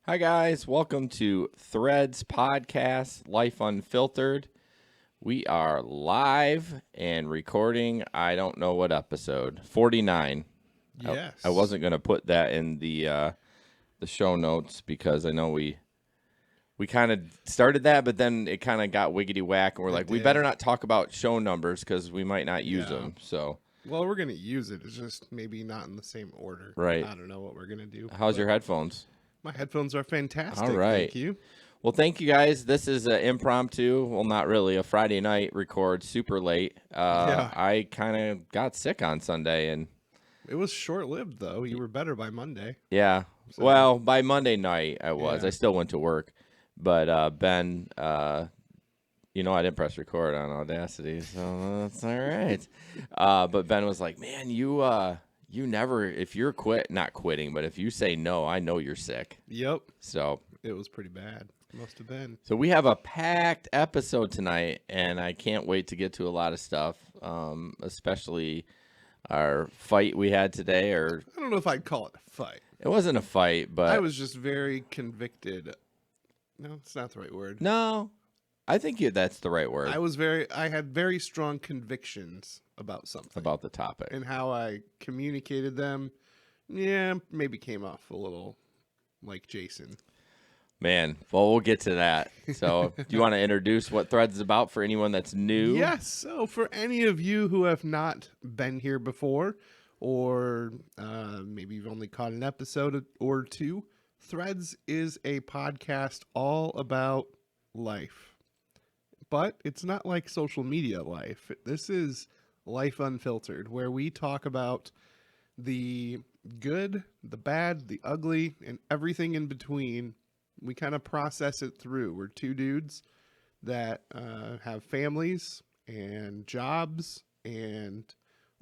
Hi, guys. Welcome to Threads Podcast, Life Unfiltered. We are live and recording. I don't know what episode. 49. Yes. I wasn't going to put that in the show notes because I know we kind of started that, but then it kind of got wiggity whack, and we're like, we did. better not talk about show numbers because we might not use Yeah. them. So, Well, we're going to use it. It's just maybe not in the same order. Right. I don't know what we're going to do. how's your headphones? My headphones are fantastic. All right. Thank you. Well, thank you guys. This is an impromptu, well, not really, a Friday night record, super late. Yeah. I kind of got sick on Sunday, and It was short-lived, though. You were better by Monday. yeah. So- Well, by Monday night, I was. Yeah. I still went to work, but Ben, I didn't press record on Audacity, so that's all right. But Ben was like, man, you never, if you're not quitting, but if you say no, I know you're sick. Yep. So It was pretty bad. Must have been. So we have a packed episode tonight, and I can't wait to get to a lot of stuff, especially our fight we had today. Or I don't know if I'd call it a fight. it wasn't a fight, but I was just very convicted. No, it's not the right word. no, I think that's the right word I had very strong convictions about something. about the topic. And how I communicated them, maybe came off a little like Jason. Man, well, we'll get to that. So, do you want to introduce what Threads is about for anyone that's new? Yes. So, for any of you who have not been here before, or maybe you've only caught an episode or two, Threads is a podcast all about life. But it's not like social media life. This is Life Unfiltered, where we talk about the good, the bad, the ugly, and everything in between. We kind of process it through. We're two dudes that have families and jobs and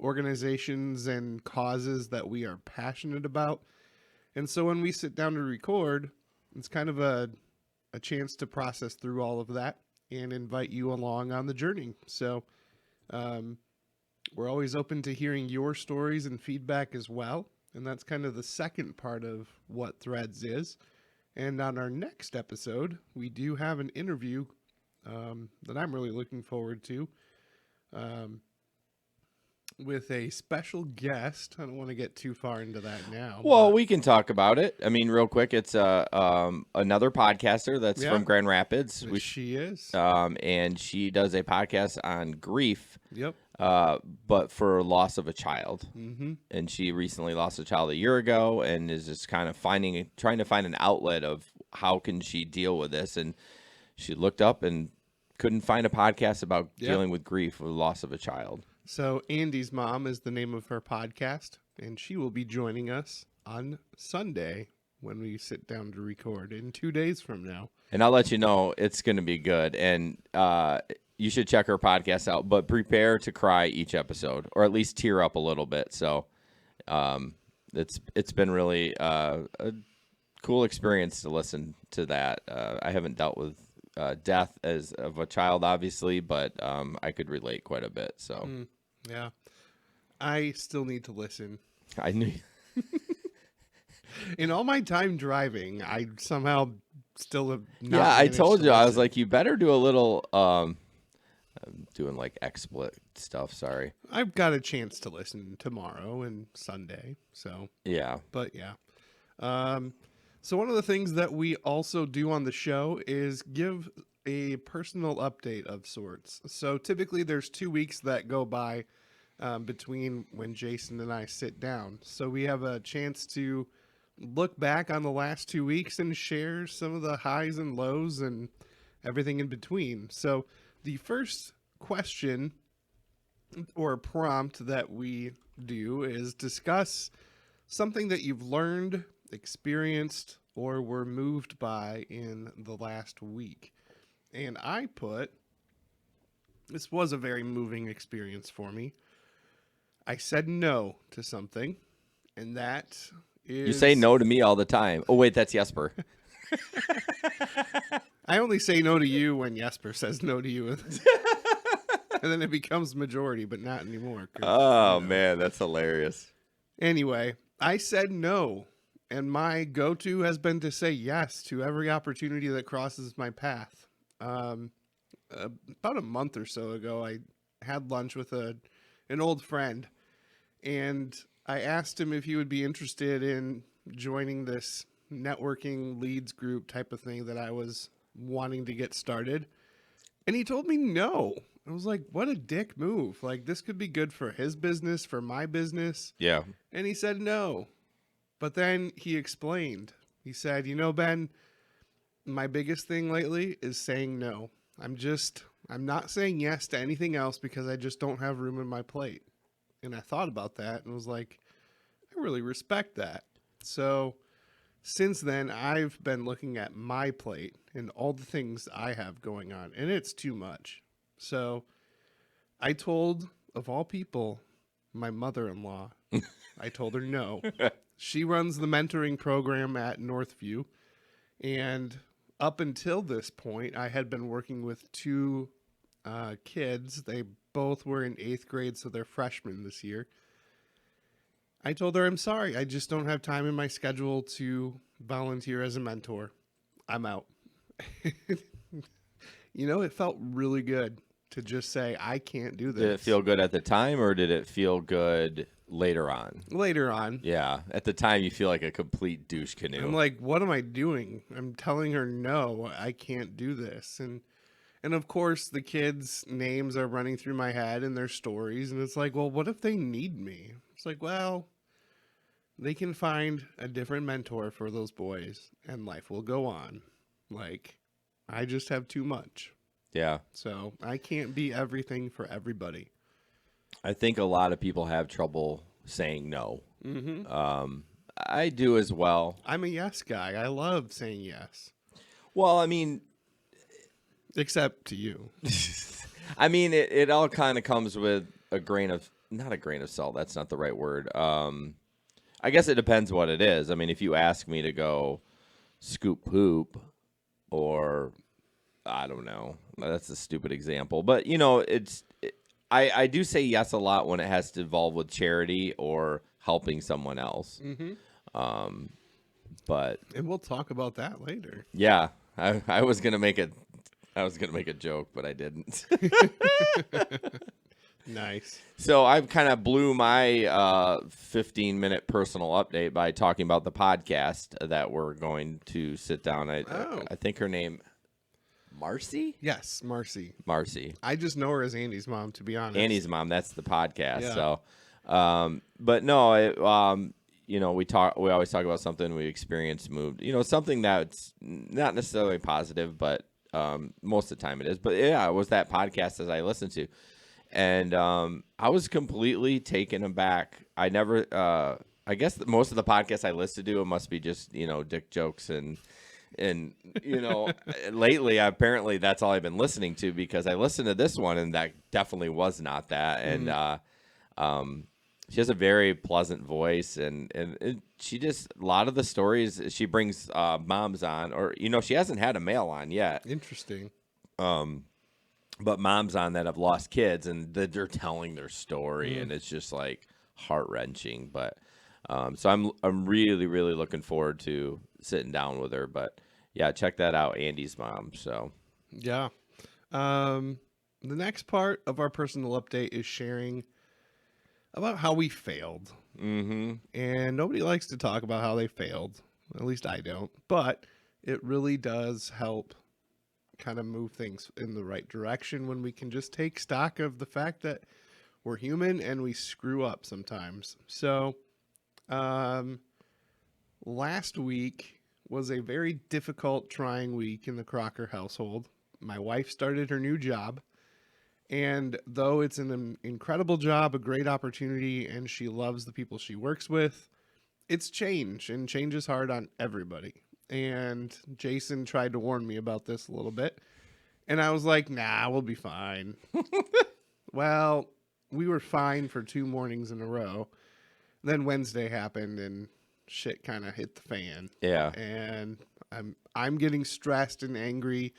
organizations and causes that we are passionate about. And so when we sit down to record, it's kind of a chance to process through all of that and invite you along on the journey. So we're always open to hearing your stories and feedback as well. And that's kind of the second part of what Threads is. And on our next episode, we do have an interview that I'm really looking forward to with a special guest. I don't want to get too far into that now. Well, we can talk about it. I mean, real quick, it's another podcaster that's Yeah. from Grand Rapids. Which she is. And she does a podcast on grief, Yep. but for loss of a child. Mm-hmm. And she recently lost a child a year ago, and is just kind of trying to find an outlet of how can she deal with this. And she looked up and couldn't find a podcast about Yeah. dealing with grief with loss of a child. So Andy's Mom is the name of her podcast, and she will be joining us on Sunday when we sit down to record in 2 days from now. And I'll let you know it's going to be good. And you should check her podcast out, but prepare to cry each episode, or at least tear up a little bit. So it's been really a cool experience to listen to that. I haven't dealt with death as of a child, obviously, but I could relate quite a bit. So Yeah. I still need to listen. I knew. In all my time driving, I somehow still have not Yeah, I managed told to you. I was listen. like, you better do a little. I'm doing like XSplit stuff. Sorry. I've got a chance to listen tomorrow and Sunday. So, Yeah. but yeah. So one of the things that we also do on the show is give a personal update of sorts. So typically there's 2 weeks that go by between when Jason and I sit down. So we have a chance to look back on the last 2 weeks and share some of the highs and lows and everything in between. So the first question or prompt that we do is discuss something that you've learned, experienced, or were moved by in the last week. And I put, this was a very moving experience for me. I said no to something, and that is... You say no to me all the time. Oh, wait, that's Jesper. I only say no to you when Jesper says no to you. And then it becomes majority, but not anymore. 'Cause, Oh, you know. man, that's hilarious. Anyway, I said no. And my go-to has been to say yes to every opportunity that crosses my path. About a month or so ago, I had lunch with an old friend, and I asked him if he would be interested in joining this networking leads group type of thing that I was wanting to get started. And he told me no. I was like, what a dick move. Like, this could be good for his business, for my business. Yeah. And he said no. But then he explained. He said, Ben, my biggest thing lately is saying no. I'm not saying yes to anything else because I just don't have room in my plate. And I thought about that and was like, I really respect that. So since then, I've been looking at my plate and all the things I have going on, and it's too much. So I told, of all people, my mother-in-law, I told her no. She runs the mentoring program at Northview, and up until this point, I had been working with two kids. They both were in 8th grade, so they're freshmen this year. I told her, I'm sorry, I just don't have time in my schedule to volunteer as a mentor. I'm out. It felt really good to just say, I can't do this. Did it feel good at the time, or did it feel good later on? Later on. Yeah. At the time, you feel like a complete douche canoe. I'm like, what am I doing? I'm telling her, no, I can't do this. And of course, the kids' names are running through my head and their stories. And it's like, well, what if they need me? It's like, well, they can find a different mentor for those boys and life will go on. Like, I just have too much. Yeah. So I can't be everything for everybody. I think a lot of people have trouble saying no. Mm-hmm. I do as well. I'm a yes guy. I love saying yes. Well, I mean, Except to you. it all kind of comes with not a grain of salt. That's not the right word. I guess it depends what it is. I mean, if you ask me to go scoop poop, or I don't know, that's a stupid example, but I do say yes a lot when it has to involve with charity or helping someone else. Mm-hmm. But And we'll talk about that later. yeah, I was gonna make a joke, but I didn't. Nice. So I kind of blew my 15-minute personal update by talking about the podcast that we're going to sit down. I think her name, Marcy? Yes, Marcy. Marcy. I just know her as Andy's mom, to be honest. Annie's mom. That's the podcast. Yeah. So, but no, we always talk about something we experienced, moved, something that's not necessarily positive, but most of the time it is. But yeah, it was that podcast that I listened to. And I was completely taken aback. I never, I guess most of the podcasts I listen to, it must be just, dick jokes. And lately, apparently that's all I've been listening to, because I listened to this one and that definitely was not that. And she has a very pleasant voice, and she just, a lot of the stories, she brings moms on, or, she hasn't had a male on yet. Interesting. But moms on that have lost kids, and they're telling their story, and it's just like heart-wrenching. But so I'm really, really looking forward to sitting down with her. But yeah, check that out, Andy's mom. So Yeah. The next part of our personal update is sharing about how we failed. mm-hmm. And nobody likes to talk about how they failed. At least I don't. But it really does help kind of move things in the right direction when we can just take stock of the fact that we're human and we screw up sometimes. So, last week was a very difficult, trying week in the Crocker household. My wife started her new job, and though it's an incredible job, a great opportunity, and she loves the people she works with, it's change, and change is hard on everybody. And Jason tried to warn me about this a little bit, and I was like, nah, we'll be fine. Well, we were fine for 2 mornings in a row. Then Wednesday happened, and shit kind of hit the fan. Yeah. And I'm getting stressed and angry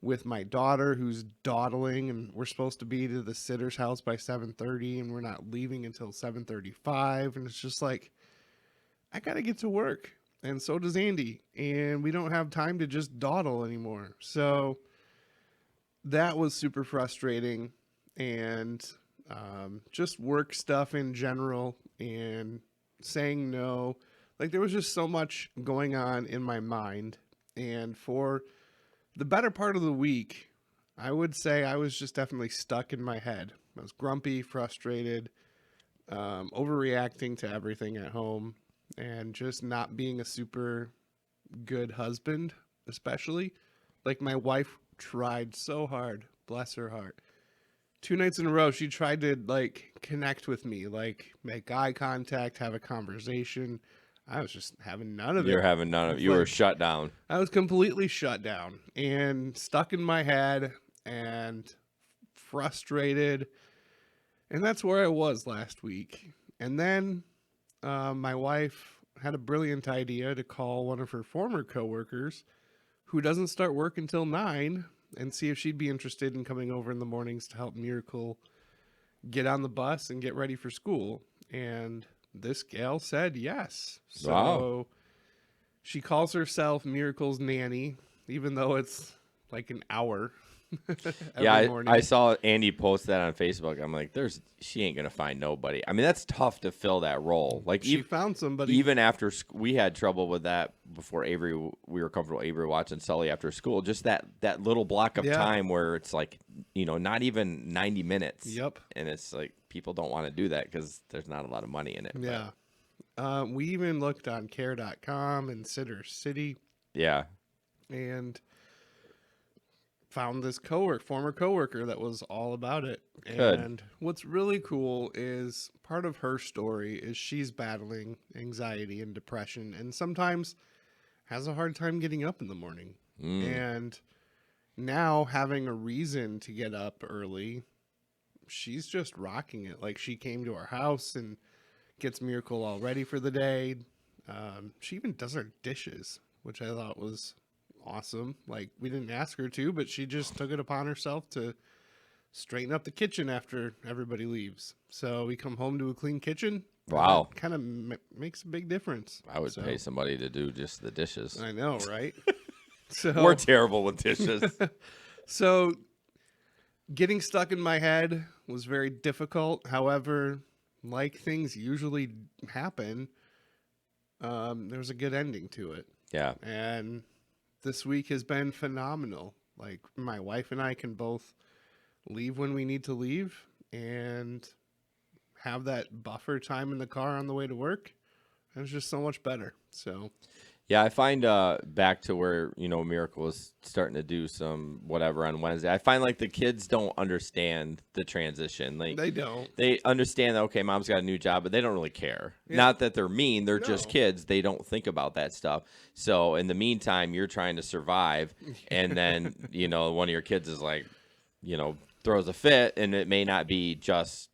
with my daughter, who's dawdling, and we're supposed to be to the sitter's house by 7:30, and we're not leaving until 7:35, and it's just like, I gotta get to work. and so does Andy. And we don't have time to just dawdle anymore. So that was super frustrating. And just work stuff in general and saying no. Like, there was just so much going on in my mind. And for the better part of the week, I would say I was just definitely stuck in my head. I was grumpy, frustrated, overreacting to everything at home, and just not being a super good husband, especially. Like, my wife tried so hard, bless her heart. 2 nights in a row, she tried to like connect with me, like make eye contact, have a conversation. I was just having none of You're it. having none of It's you were like shut down. I was completely shut down and stuck in my head and frustrated. And that's where I was last week. And then my wife had a brilliant idea to call one of her former coworkers who doesn't start work until 9 and see if she'd be interested in coming over in the mornings to help Miracle get on the bus and get ready for school. And this gal said yes. So Wow. she calls herself Miracle's nanny, even though it's like an hour Yeah, every morning. I saw Andy post that on Facebook. I'm like, she ain't gonna find nobody. I mean, that's tough to fill that role. Like She found somebody. even after we had trouble with that before Avery. We were comfortable Avery watching Sully after school. Just that little block of Yeah. time where it's like, not even 90 minutes. Yep. And it's like people don't want to do that because there's not a lot of money in it. but Yeah. We even looked on care.com and Sitter City yeah. and found this former coworker that was all about it. Good. And what's really cool is part of her story is she's battling anxiety and depression and sometimes has a hard time getting up in the morning. And now having a reason to get up early, she's just rocking it. Like, she came to our house and gets Miracle all ready for the day. She even does her dishes, which I thought was awesome. Like, we didn't ask her to, but she just took it upon herself to straighten up the kitchen after everybody leaves. So we come home to a clean kitchen. Wow. Kind of makes a big difference. I would pay somebody to do just the dishes. I know, right? So We're terrible with dishes. So getting stuck in my head was very difficult. However, like things usually happen, there was a good ending to it. Yeah. And this week has been phenomenal. Like, my wife and I can both leave when we need to leave and have that buffer time in the car on the way to work. And it's just so much better. So Yeah, I find back to where, Miracle is starting to do some whatever on Wednesday. I find like the kids don't understand the transition. Like they don't. they understand that, okay, mom's got a new job, but they don't really care. Yeah. Not that they're mean, they're just No. kids. They don't think about that stuff. So in the meantime, you're trying to survive, and then, one of your kids is like, throws a fit, and it may not be just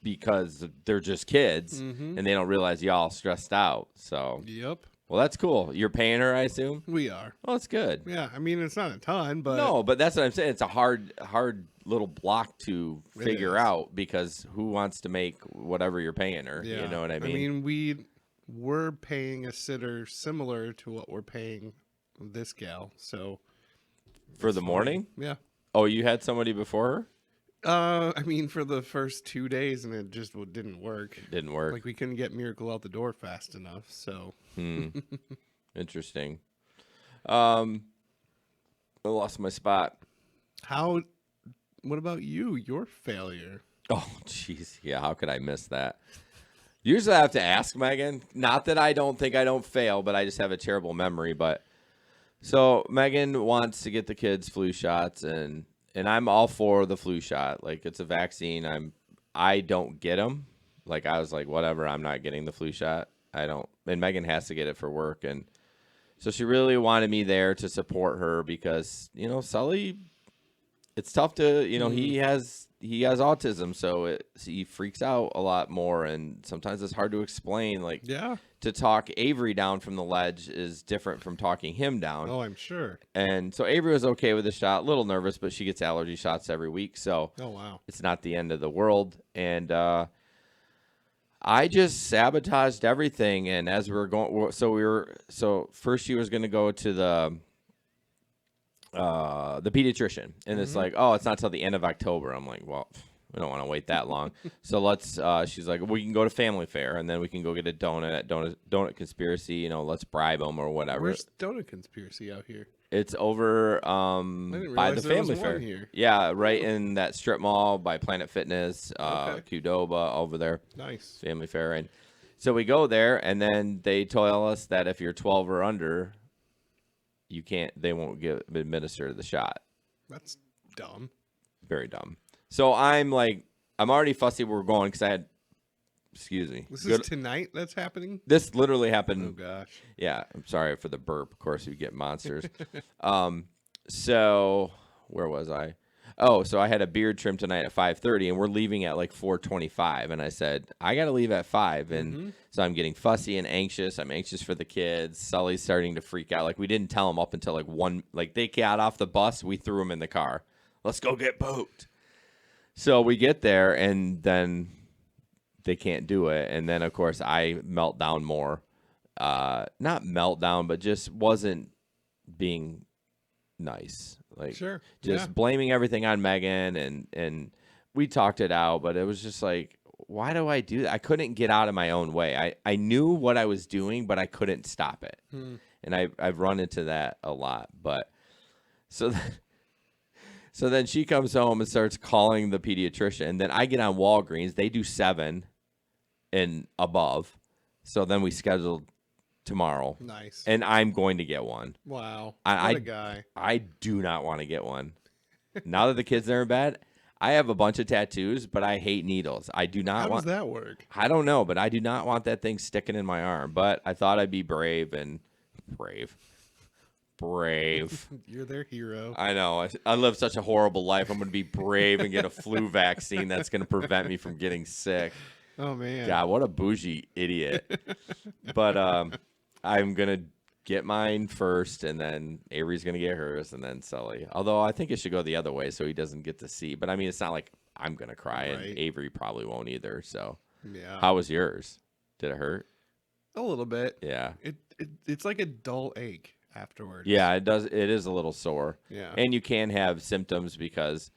because they're just kids, and they don't realize y'all stressed out. So, Yep. well, that's cool. You're paying her, I assume? We are. Oh, that's good. Yeah. I mean, it's not a ton, but No, but that's what I'm saying. It's a hard little block to It figure is. out because who wants to make whatever you're paying her? yeah. You know what I mean? we're paying a sitter similar to what we're paying this gal. So For the morning? yeah. Oh, you had somebody before her? I mean, for the first 2 days, and it just didn't work. Didn't work. Like, we couldn't get Miracle out the door fast enough. So Interesting. I lost my spot. what about you? Your failure? Oh, jeez. Yeah, how could I miss that? Usually I have to ask Megan. Not that I don't think I don't fail, but I just have a terrible memory. But so Megan wants to get the kids flu shots, and I'm all for the flu shot. Like, it's a vaccine. I don't get them. Like, I was like, whatever, I'm not getting the flu shot. I don't. And Megan has to get it for work, and so she really wanted me there to support her because Sully, it's tough to he has autism, so he freaks out a lot more, and sometimes it's hard to explain. Like, Yeah. to talk Avery down from the ledge is different from talking him down. Oh, I'm sure. And so Avery was okay with the shot, a little nervous, but she gets allergy shots every week, so Oh, wow. it's not the end of the world. And I I just sabotaged everything, and as we were going, so first she was going to go to the pediatrician, and it's like, oh, it's not till the end of October. I'm like, well, we don't want to wait that long, so let's. She's like, we can go to Family Fair, and then we can go get a donut at Donut Conspiracy. You know, let's bribe them or whatever. Where's Donut Conspiracy out here? It's over by the Family Fair. Here. Yeah, right in that strip mall by Planet Fitness, Okay. Qdoba over there. Nice. Family Fair. And so we go there, and then they tell us that if you're 12 or under, you can't. They won't administer the shot. That's dumb. Very dumb. So I'm like, I'm already fussy. We're going because I had. Excuse me. This is tonight that's happening? This literally happened. Oh, gosh. Yeah, I'm sorry for the burp. Of course, you get monsters. So where was I? Oh, so I had a beard trim tonight at 5:30, and we're leaving at like 4:25. And I said I got to leave at 5, and so I'm getting fussy and anxious. I'm anxious for the kids. Sully's starting to freak out. Like we didn't tell him up until like 1. Like they got off the bus, we threw him in the car. Let's go get pooped. So we get there, and then they can't do it, and then of course I melt down more. Not meltdown, but just wasn't being nice. Like Sure. just blaming everything on Megan, and we talked it out, but it was just like, why do I do that? I couldn't get out of my own way. I knew what I was doing, but I couldn't stop it. And I've run into that a lot. But so then she comes home and starts calling the pediatrician, and then I get on Walgreens. They do 7 and above. So then we scheduled tomorrow. Nice. And I'm going to get one. Wow. What a guy. I do not want to get one. Now that the kids are in bed, I have a bunch of tattoos, but I hate needles. I do not How want. does that work? I don't know, but I do not want that thing sticking in my arm. But I thought I'd be brave. You're their hero. I know. I live such a horrible life. I'm going to be brave and get a flu vaccine that's going to prevent me from getting sick. Oh, man. God, what a bougie idiot. But I'm going to get mine first, and then Avery's going to get hers, and then Sully. Although I think it should go the other way so he doesn't get to see. But, I mean, it's not like I'm going to cry, Right. and Avery probably won't either. So Yeah. how was yours? Did it hurt? A little bit. Yeah. It's like a dull ache afterwards. Yeah, it does. It is a little sore. Yeah. And you can have symptoms because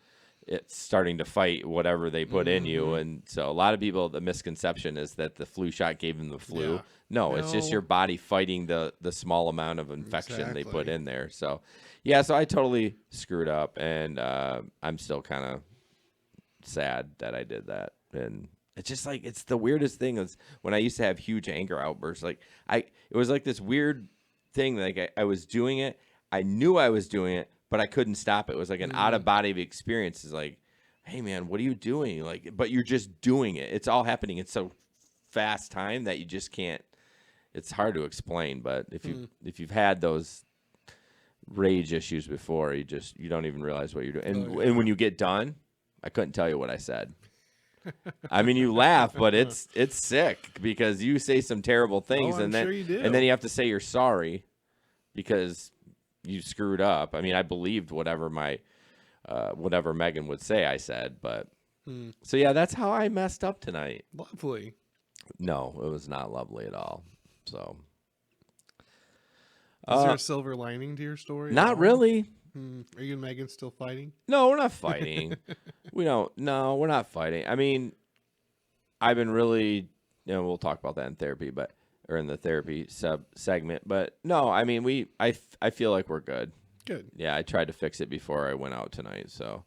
it's starting to fight whatever they put in you. And so a lot of people, the misconception is that the flu shot gave them the flu. Yeah. No, it's just No. your body fighting the small amount of infection they put Exactly. in there. So, yeah, so I totally screwed up, and I'm still kind of sad that I did that. And it's just like, it's the weirdest thing is when I used to have huge anger outbursts. Like it was like this weird thing. Like I was doing it. I knew I was doing it, but I couldn't stop it. It was like an out of body experience. It's like, hey man, what are you doing? Like, but you're just doing it. It's all happening in so fast time that you just can't. It's hard to explain. But if you've had those rage issues before, you don't even realize what you're doing. And and when you get done, I couldn't tell you what I said. I mean, you laugh, but it's sick because you say some terrible things, I'm and then sure you do. and then you have to say you're sorry because you screwed up. I mean, I believed whatever Megan would say I said, but so yeah, that's how I messed up tonight. Lovely. No, it was not lovely at all. So Is there a silver lining to your story? at not all? really. Are you and Megan still fighting? No, we're not fighting. No, we're not fighting. I mean, I've been really, we'll talk about that in therapy, or in the therapy segment. But no, I mean, I feel like we're good. Good. Yeah, I tried to fix it before I went out tonight. So,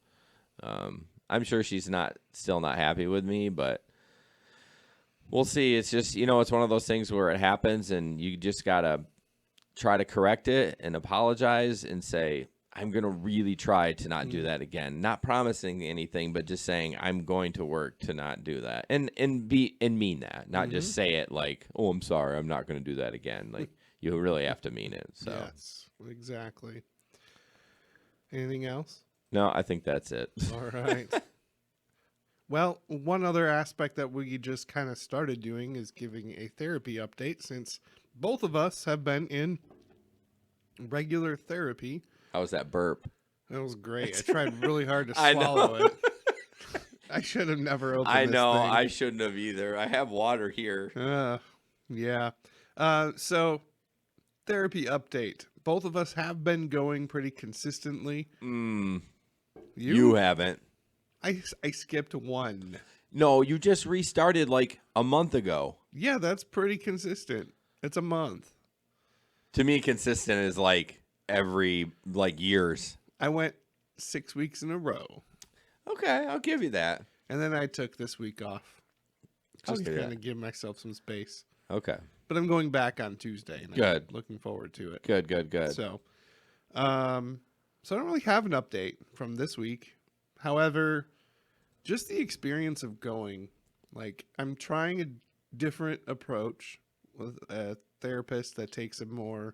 I'm sure she's still not happy with me, but we'll see. It's just, it's one of those things where it happens and you just gotta try to correct it and apologize and say, I'm going to really try to not do that again. Not promising anything, but just saying I'm going to work to not do that. And mean that. Not just say it like, "Oh, I'm sorry. I'm not going to do that again." Like you really have to mean it. So, Yes, exactly. Anything else? no, I think that's it. All right. Well, one other aspect that we just kind of started doing is giving a therapy update since both of us have been in regular therapy. How was that burp? That was great. I tried really hard to I know. swallow it. I should have never opened I this know. thing. I shouldn't have either. I have water here. Yeah. So therapy update. Both of us have been going pretty consistently. You haven't. I skipped one. No, you just restarted like a month ago. Yeah, that's pretty consistent. It's a month. To me, consistent is like every like years. I went 6 weeks in a row. Okay, I'll give you that. And then I took this week off. I'll Just give you kind that. of give myself some space. Okay. But I'm going back on Tuesday. And Good. I'm looking forward to it. Good. So I don't really have an update from this week. However, just the experience of going, like, I'm trying a different approach with a therapist that takes a more,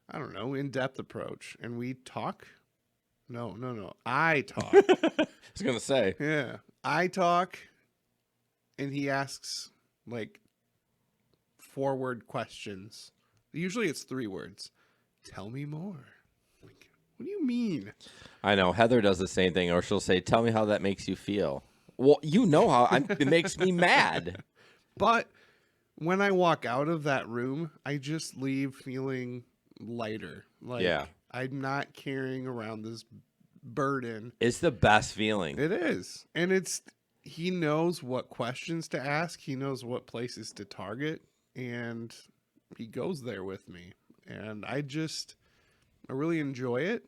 I don't know, in-depth approach. And we talk. No. I talk. I was gonna say. Yeah. I talk, and he asks, like, 4-word questions. Usually it's 3 words. Tell me more. Like, what do you mean? I know Heather does the same thing, or she'll say, "Tell me how that makes you feel." Well, you know how it makes me mad. But when I walk out of that room, I just leave feeling lighter. Like, Yeah. I'm not carrying around this burden. It's the best feeling. It is. And he knows what questions to ask. He knows what places to target. And he goes there with me. And I really enjoy it,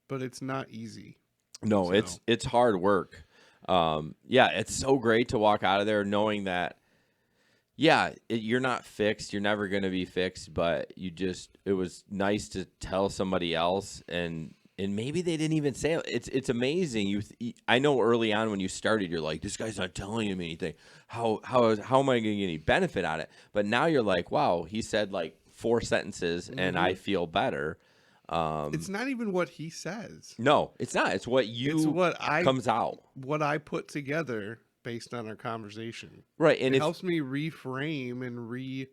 but it's not easy. No, So- it's hard work. Yeah, it's so great to walk out of there knowing that, yeah, you're not fixed. You're never going to be fixed, but it was nice to tell somebody else, and maybe they didn't even say it. It's amazing. I know early on when you started, you're like, this guy's not telling me anything. How am I going to get any benefit out of it? But now you're like, wow, he said like 4 sentences, and I feel better. It's not even what he says. No, it's not. It's what comes out. What I put together based on our conversation. Right. And It helps me reframe and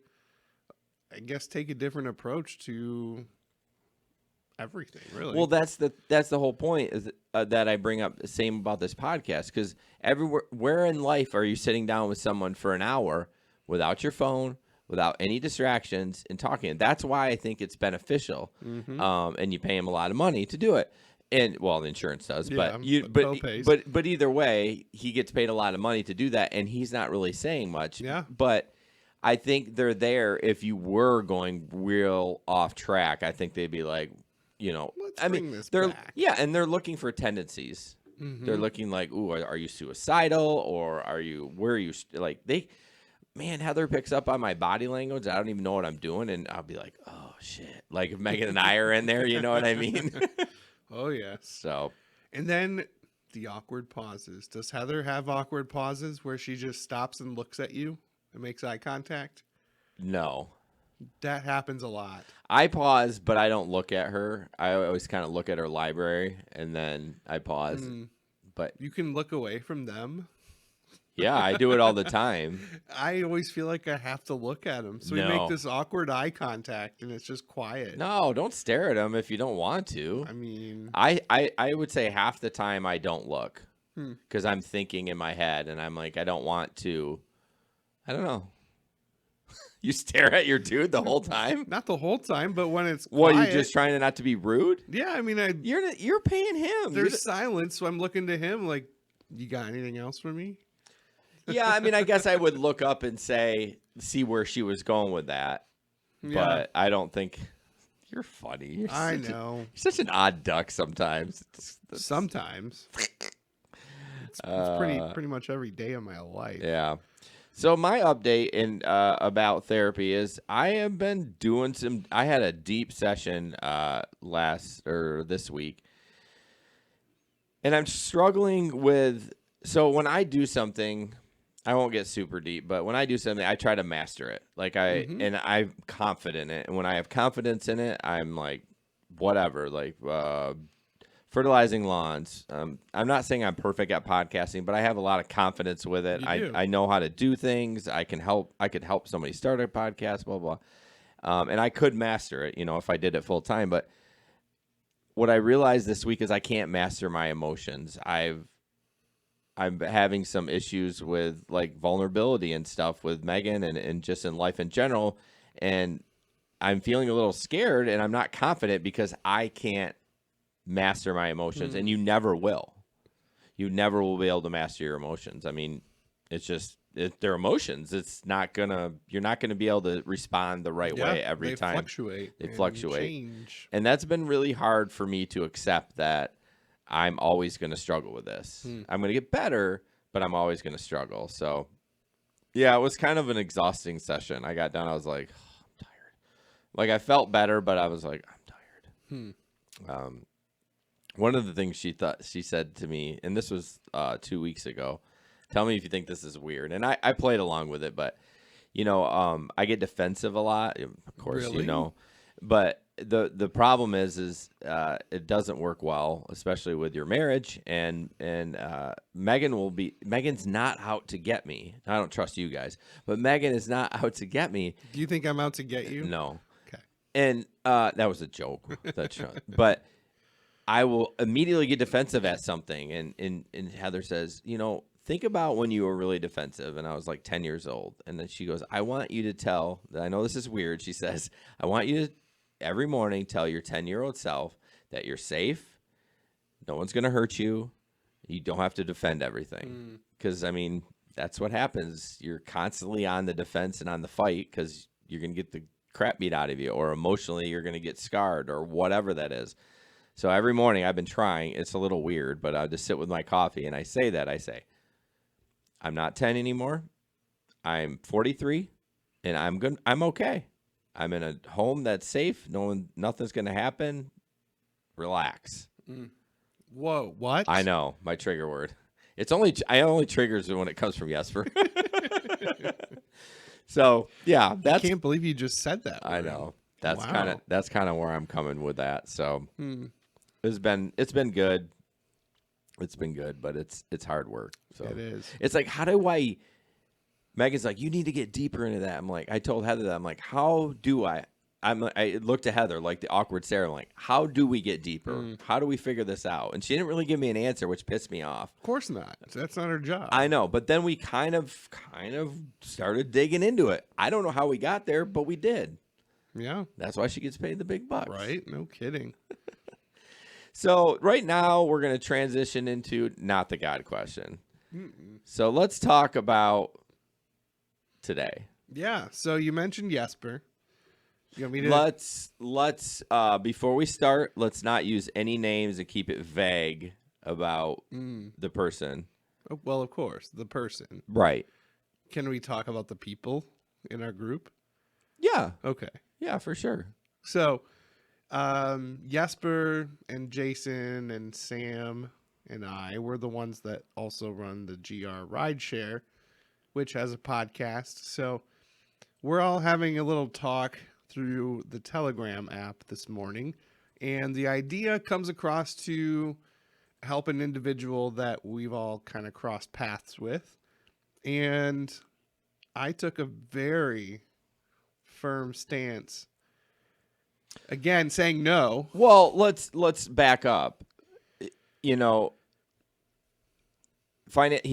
I guess take a different approach to everything, really. well, that's the whole point is that I bring up the same about this podcast, because where in life are you sitting down with someone for an hour without your phone, without any distractions, and talking? And that's why I think it's beneficial. And you pay him a lot of money to do it. And well, the insurance does, Yeah, but co-pays. but either way, he gets paid a lot of money to do that, and he's not really saying much. Yeah. But I think they're there if you were going real off track. I think they'd be like, Let's bring this they're back. yeah, and they're looking for tendencies. They're looking like, ooh, are you suicidal, or where are you man, Heather picks up on my body language. I don't even know what I'm doing, and I'll be like, oh shit, like if Megan and I are in there, you know what I mean? Oh, yes. So And then the awkward pauses. Does Heather have awkward pauses where she just stops and looks at you and makes eye contact? no. That happens a lot. I pause, but I don't look at her. I always kind of look at her library, and then I pause. But You can look away from them. yeah, I do it all the time. I always feel like I have to look at them. So we No. make this awkward eye contact and it's just quiet. No, don't stare at them if you don't want to. I mean, I would say half the time I don't look because I'm thinking in my head, and I'm like, I don't want to. I don't know. You stare at your dude the whole time? not the whole time, but when it's What, quiet. you just trying to not to be rude? Yeah, I mean, You're paying him. there's silence, so I'm looking to him like, you got anything else for me? Yeah, I mean, I guess I would look up and see where she was going with that. Yeah, But I don't think you're funny. I know. You're such an odd duck sometimes. Sometimes. It's pretty much every day of my life. Yeah. So my update about therapy is I have been doing I had a deep session this week, and I'm struggling with. So when I do something, I won't get super deep, but when I do something, I try to master it. Like and I'm confident in it, and when I have confidence in it, I'm like, whatever. Like fertilizing lawns. I'm not saying I'm perfect at podcasting, but I have a lot of confidence with it. You do. I know how to do things. I could help somebody start a podcast, blah, blah. And I could master it, if I did it full time. But what I realized this week is I can't master my emotions. I'm having some issues with like vulnerability and stuff with Megan and just in life in general. And I'm feeling a little scared and I'm not confident because I can't master my emotions, and you never will. You never will be able to master your emotions. I mean, it's just they're emotions. You're not gonna be able to respond the right way every they time. fluctuate. They and fluctuate. Change. And that's been really hard for me to accept that I'm always going to struggle with this. I'm going to get better, but I'm always going to struggle. So, yeah, it was kind of an exhausting session. I got done. I was like, oh, I'm tired. Like, I felt better, but I was like, I'm tired. One of the things she said to me, and this was 2 weeks ago. Tell me if you think this is weird. And I played along with it, but I get defensive a lot. Of course, Really? but the problem is it doesn't work well, especially with your marriage. And Megan's not out to get me. I don't trust you guys, but Megan is not out to get me. Do you think I'm out to get you? No. Okay. And that was a joke. But I will immediately get defensive at something. And Heather says, think about when you were really defensive. And I was like 10 years old. And then she goes, I want you to tell, I know this is weird. She says, I want you to every morning tell your 10-year-old self that you're safe. No one's going to hurt you. You don't have to defend everything. Because, I mean, that's what happens. You're constantly on the defense and on the fight because you're going to get the crap beat out of you, or emotionally you're going to get scarred, or whatever that is. So every morning I've been trying. It's a little weird, but I'll just sit with my coffee and I say, I'm not 10 anymore. I'm 43 and I'm okay. I'm in a home that's safe. Nothing's going to happen. Relax. Whoa, what? I know, my trigger word. I only triggers when it comes from Jesper. So, yeah, I can't believe you just said that. I know. That's Wow. kind of where I'm coming with that. So, it's been good. It's been good, but it's hard work. So It is. It's like, Megan's like, you need to get deeper into that. I'm like, I told Heather that. I'm like, how do I? I looked at Heather like the awkward stare. I'm like, how do we get deeper? How do we figure this out? And she didn't really give me an answer, which pissed me off. Of course not. That's not her job. I know, but then we kind of started digging into it. I don't know how we got there, but we did. Yeah. That's why she gets paid the big bucks. Right? No kidding. So right now we're going to transition into not the God question. So let's talk about today. Yeah. So you mentioned Jesper. You want me to? Let's before we start, let's not use any names and keep it vague about the person. Oh, well, of course, the person. Right. Can we talk about the people in our group? Yeah. Okay. Yeah, for sure. So, Jesper and Jason and Sam and I were the ones that also run the GR Rideshare, which has a podcast. So we're all having a little talk through the Telegram app this morning, and the idea comes across to help an individual that we've all kind of crossed paths with. And I took a very firm stance, again, saying no. Well, let's back up. He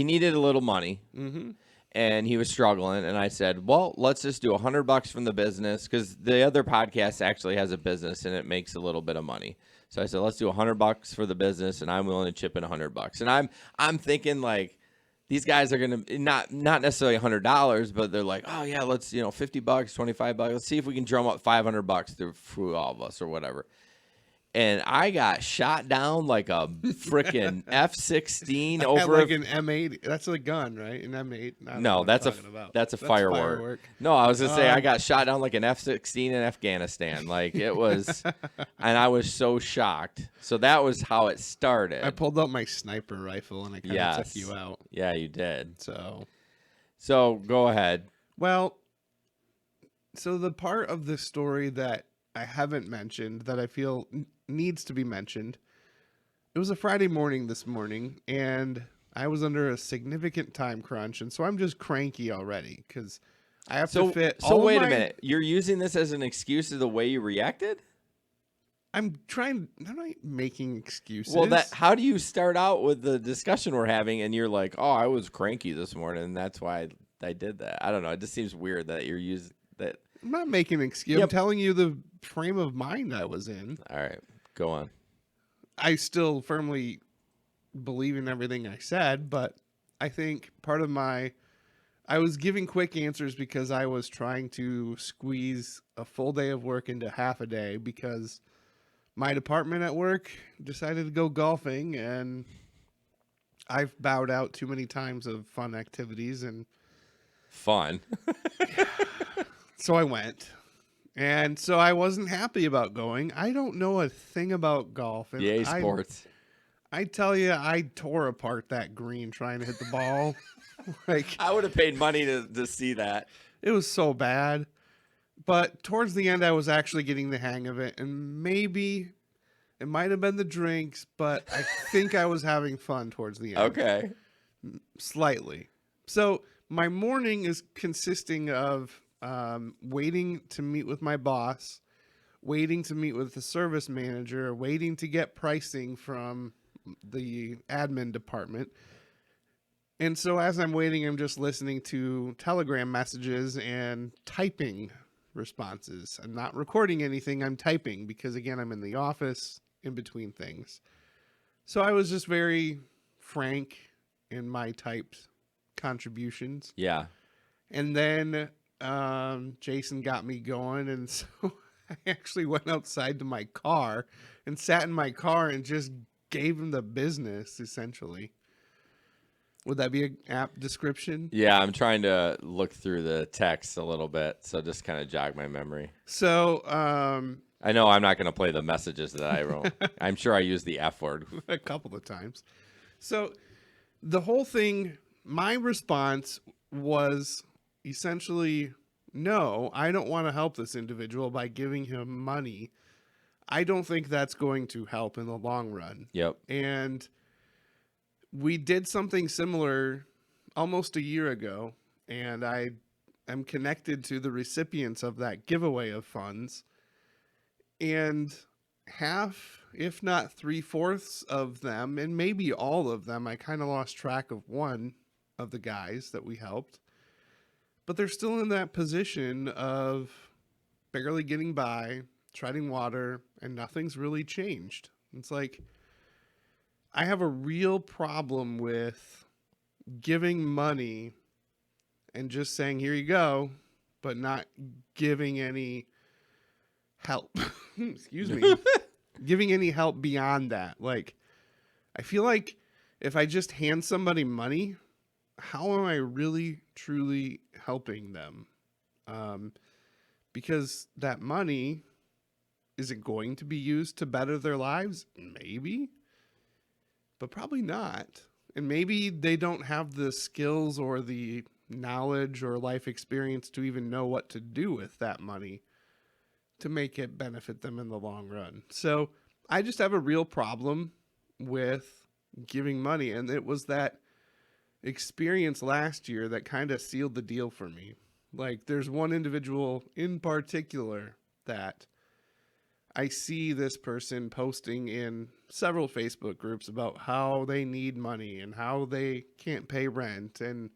needed a little money. And he was struggling, and I said, well, let's just do $100 from the business, because the other podcast actually has a business and it makes a little bit of money. So I said, let's do $100 for the business, and I'm willing to chip in $100. And I'm thinking, like, these guys are gonna not necessarily $100, but they're like, oh yeah, let's $50, $25. Let's see if we can drum up $500 through all of us or whatever. And I got shot down like a freaking F-16 over like an M8. That's a gun, right? An M8. No, that's a firework. No, I was gonna say I got shot down like an F-16 in Afghanistan. Like it was, and I was so shocked. So that was how it started. I pulled out my sniper rifle and I kind of took you out. Yeah, you did. So go ahead. Well, so the part of the story that I haven't mentioned that I feel needs to be mentioned. It was a Friday morning this morning, and I was under a significant time crunch, and so I'm just cranky already because I have to fit. So wait a minute, you're using this as an excuse of the way you reacted? I'm not making excuses. Well, how do you start out with the discussion we're having and you're like, oh, I was cranky this morning and that's why I did that. I don't know. It just seems weird that you're using that. I'm not making an excuse. I'm Yep. telling you the frame of mind I was in. All right, go on. I still firmly believe in everything I said, but I think part of I was giving quick answers because I was trying to squeeze a full day of work into half a day because my department at work decided to go golfing, and I've bowed out too many times of fun activities, and Fun. so I went. And so I wasn't happy about going. I don't know a thing about golf. And EA Sports. I tell you, I tore apart that green trying to hit the ball. Like, I would have paid money to see that. it was so bad. But towards the end, I was actually getting the hang of it. And maybe it might have been the drinks, but I think I was having fun towards the end. Okay. Slightly. So my morning is consisting of waiting to meet with my boss, waiting to meet with the service manager, waiting to get pricing from the admin department. And so as I'm waiting, I'm just listening to Telegram messages and typing responses. I'm not recording anything, I'm typing because, again, I'm in the office in between things. So I was just very frank in my typed contributions. Yeah. And then Jason got me going, and so I actually went outside to my car and sat in my car and just gave him the business, essentially. Would that be an apt description? Yeah, I'm trying to look through the text a little bit, so just kind of jog my memory. So I know I'm not going to play the messages that I wrote. I'm sure I used the F word. a couple of times. So the whole thing, my response was essentially, no, I don't want to help this individual by giving him money. I don't think that's going to help in the long run. Yep. And we did something similar almost a year ago, and I am connected to the recipients of that giveaway of funds. And half, if not 3/4 of them, and maybe all of them, I kind of lost track of one of the guys that we helped, but they're still in that position of barely getting by, treading water, and nothing's really changed. It's like, I have a real problem with giving money and just saying, here you go, but not giving any help. Excuse me. Giving any help beyond that. Like, I feel like if I just hand somebody money, how am I really, truly helping them? Because that money, is it going to be used to better their lives? Maybe. But probably not. And maybe they don't have the skills or the knowledge or life experience to even know what to do with that money to make it benefit them in the long run. So I just have a real problem with giving money. And it was that experience last year that kind of sealed the deal for me. Like, there's one individual in particular that I see this person posting in several Facebook groups about how they need money and how they can't pay rent. And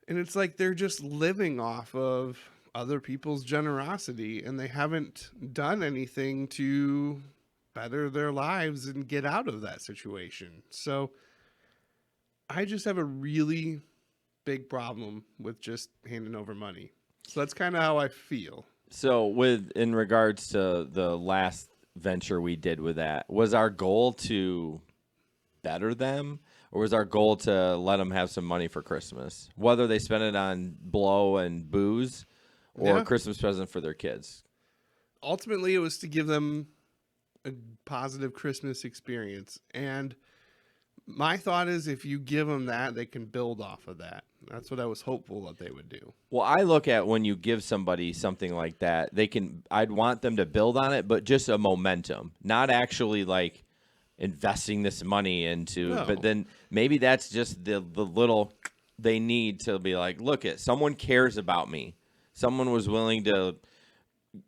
it's like they're just living off of other people's generosity, and they haven't done anything to better their lives and get out of that situation. So I just have a really big problem with just handing over money. So that's kind of how I feel. So in regards to the last venture we did with that, was our goal to better them, or was our goal to let them have some money for Christmas, whether they spend it on blow and booze or a Christmas present for their kids? Ultimately, it was to give them a positive Christmas experience. And my thought is, if you give them that, they can build off of that. That's what I was hopeful that they would do. Well, I look at when you give somebody something like that, I'd want them to build on it, but just a momentum, not actually like investing this money into, but then maybe that's just the little they need to be like, look, someone cares about me. Someone was willing to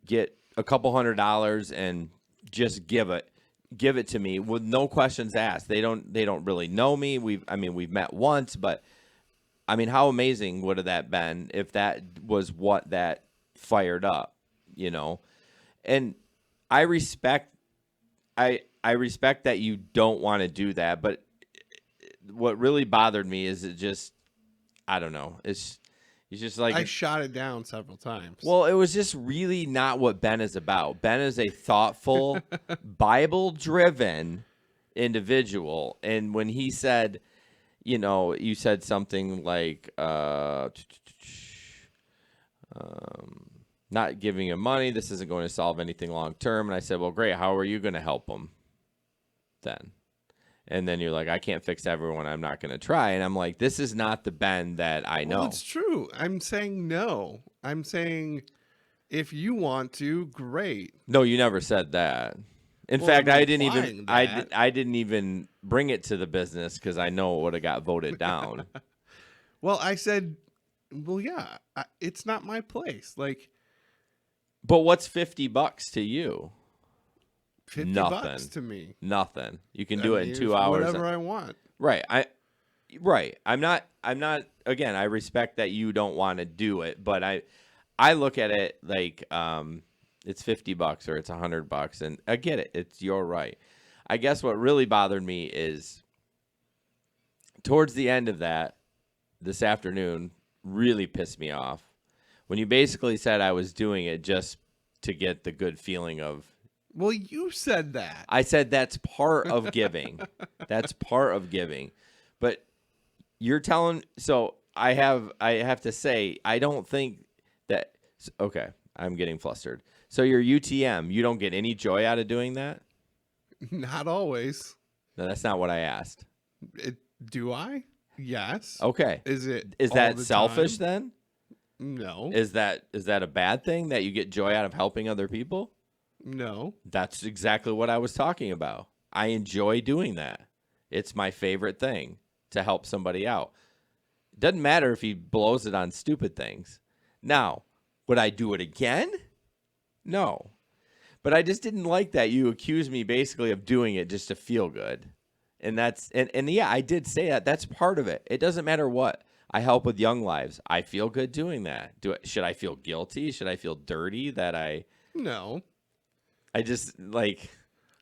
get a couple $100 and just give it to me with no questions asked. They don't really know me. We've met once, but I mean, how amazing would have that been if that was what that fired up, you know? And I respect respect that you don't want to do that, but what really bothered me is it just, I don't know. It's just like, I shot it down several times. well, it was just really not what Ben is about. Ben is a thoughtful, Bible-driven individual. And when he said, you said something like, not giving him money, this isn't going to solve anything long term. And I said, well, great. How are you going to help him then? And then you're like, I can't fix everyone. I'm not going to try. And I'm like, this is not the Ben that I know. Well, it's true. I'm saying no. I'm saying if you want to, great. No, you never said that. In Well, fact, I'm I didn't even implying that. I didn't even bring it to the business because I know it would have got voted down. Well, I said, well, yeah, it's not my place. Like But what's $50 to you? $50 Nothing. to me. Nothing. You can do it in it's 2 hours. Whatever I want. Right. I'm not again, I respect that you don't want to do it, but I look at it like it's $50 or it's $100 and I get it. It's your right. I guess what really bothered me is towards the end of that this afternoon really pissed me off when you basically said I was doing it just to get the good feeling of. Well, you said that. I said that's part of giving. That's part of giving. But you're telling, so I have to say, I don't think that, okay, I'm getting flustered. So your UTM, you don't get any joy out of doing that? Not always. No, that's not what I asked. Do I? Yes. Okay. Is Is all that the selfish time? then? No. Is that a bad thing that you get joy out of helping other people? No. That's exactly what I was talking about. I enjoy doing that. It's my favorite thing to help somebody out. It doesn't matter if he blows it on stupid things. Now, would I do it again? No. But I just didn't like that you accused me basically of doing it just to feel good. And that's and yeah, I did say that. That's part of it. It doesn't matter what. I help with young lives. I feel good doing that. Should I feel guilty? Should I feel dirty that No. I just like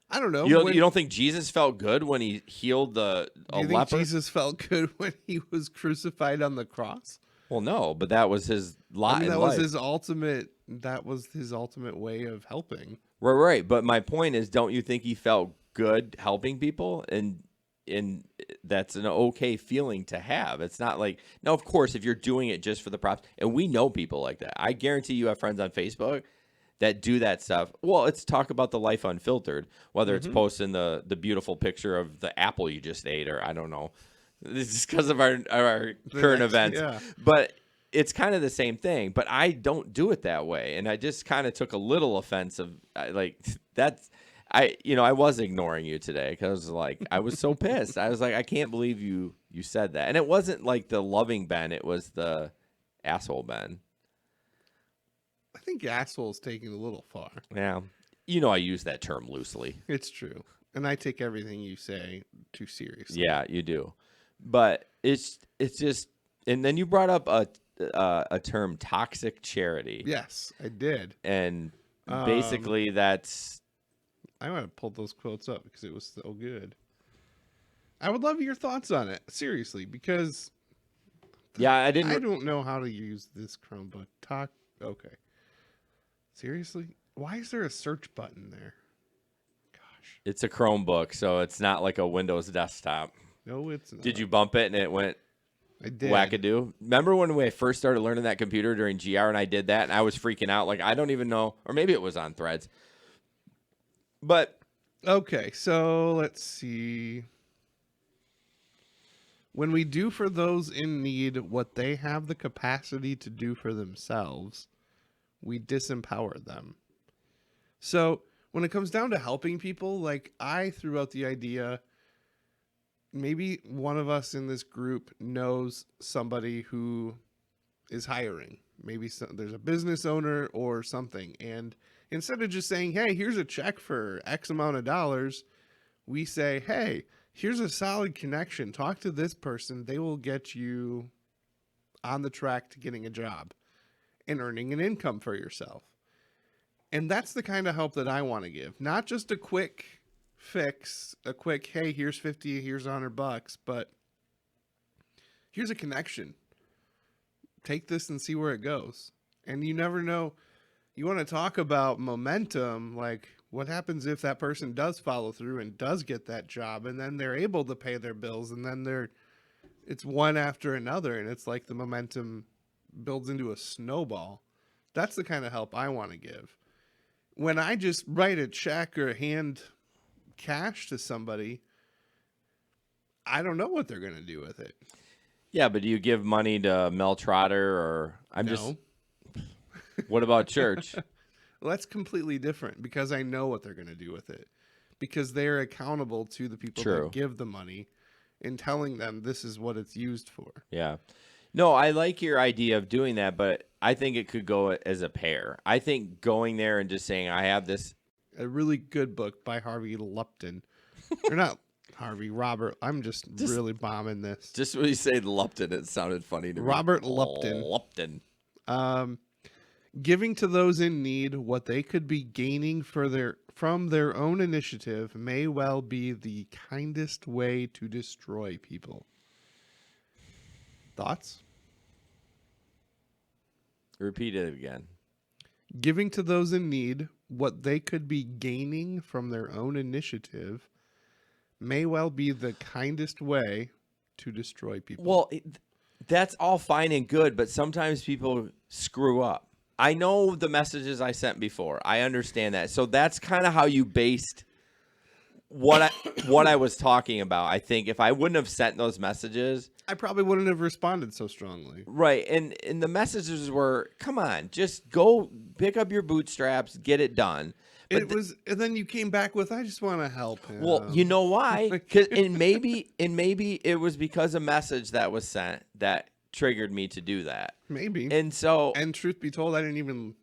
I don't know. you don't think Jesus felt good when he healed a do you think leper? Jesus felt good when he was crucified on the cross? Well, no, but that was his lot I mean, in that life. was his ultimate way of helping. Right. But my point is, don't you think he felt good helping people? And that's an okay feeling to have. It's not like, no, of course, if you're doing it just for the props, and we know people like that. I guarantee you have friends on Facebook that do that stuff. Well, it's talk about the life unfiltered, whether it's posting the beautiful picture of the apple you just ate, or I don't know. This is because of our current events. Yeah. But it's kind of the same thing. But I don't do it that way. And I just kind of took a little offense of like that's I was ignoring you today because like I was so pissed. I was like, I can't believe you said that. And it wasn't like the loving Ben, it was the asshole Ben. I think asshole's taking it a little far. Yeah. I use that term loosely. It's true. And I take everything you say too seriously. Yeah, you do. But it's just, and then you brought up a term, toxic charity. Yes, I did. And basically that's, I want to pull those quotes up because it was so good. I would love your thoughts on it, seriously, because yeah, I I didn't. don't know how to use this Chromebook. Okay. Seriously? Why is there a search button there? Gosh. It's a Chromebook, so it's not like a Windows desktop. No, it's not. Did you bump it and it went I did. wackadoo? Remember when we first started learning that computer during GR and I did that and I was freaking out? Like, I don't even know, or maybe it was on Threads. But Okay, so let's see. When we do for those in need what they have the capacity to do for themselves, we disempower them. So when it comes down to helping people, like I threw out the idea, maybe one of us in this group knows somebody who is hiring. Maybe there's a business owner or something. And Instead of just saying, hey, here's a check for X amount of dollars, we say, hey, here's a solid connection. Talk to this person. They will get you on the track to getting a job and earning an income for yourself. And that's the kind of help that I want to give. Not just a quick fix, a quick, hey, here's 50, here's $100, but here's a connection. Take this and see where it goes. And you never know. You want to talk about momentum, like what happens if that person does follow through and does get that job, and then they're able to pay their bills, and then it's one after another, and it's like the momentum builds into a snowball. That's the kind of help I want to give. When I just write a check or hand cash to somebody, I don't know what they're going to do with it. Yeah, but do you give money to Mel Trotter or No. What about church? Well, that's completely different because I know what they're going to do with it. Because they're accountable to the people True. that give the money and telling them this is what it's used for. Yeah. No, I like your idea of doing that, but I think it could go as a pair. I think going there and just saying, I have this. A really good book by Harvey Lupton. Or not Harvey, Robert. I'm just really bombing this. Just when you say Lupton, it sounded funny to me. Robert Lupton. Lupton. Giving to those in need what they could be gaining from their own initiative may well be the kindest way to destroy people. Thoughts? Repeat it again. Giving to those in need what they could be gaining from their own initiative may well be the kindest way to destroy people. Well, that's all fine and good, but sometimes people screw up. I know the messages I sent before. I understand that. So that's kind of how you based what I was talking about. I think if I wouldn't have sent those messages, I probably wouldn't have responded so strongly. right? And the messages were, "Come on, just go pick up your bootstraps, get it done." But And then you came back with, "I just want to help him." well, you know why? And maybe it was because a message that was sent that triggered me to do that. Maybe. And so, And truth be told, I didn't even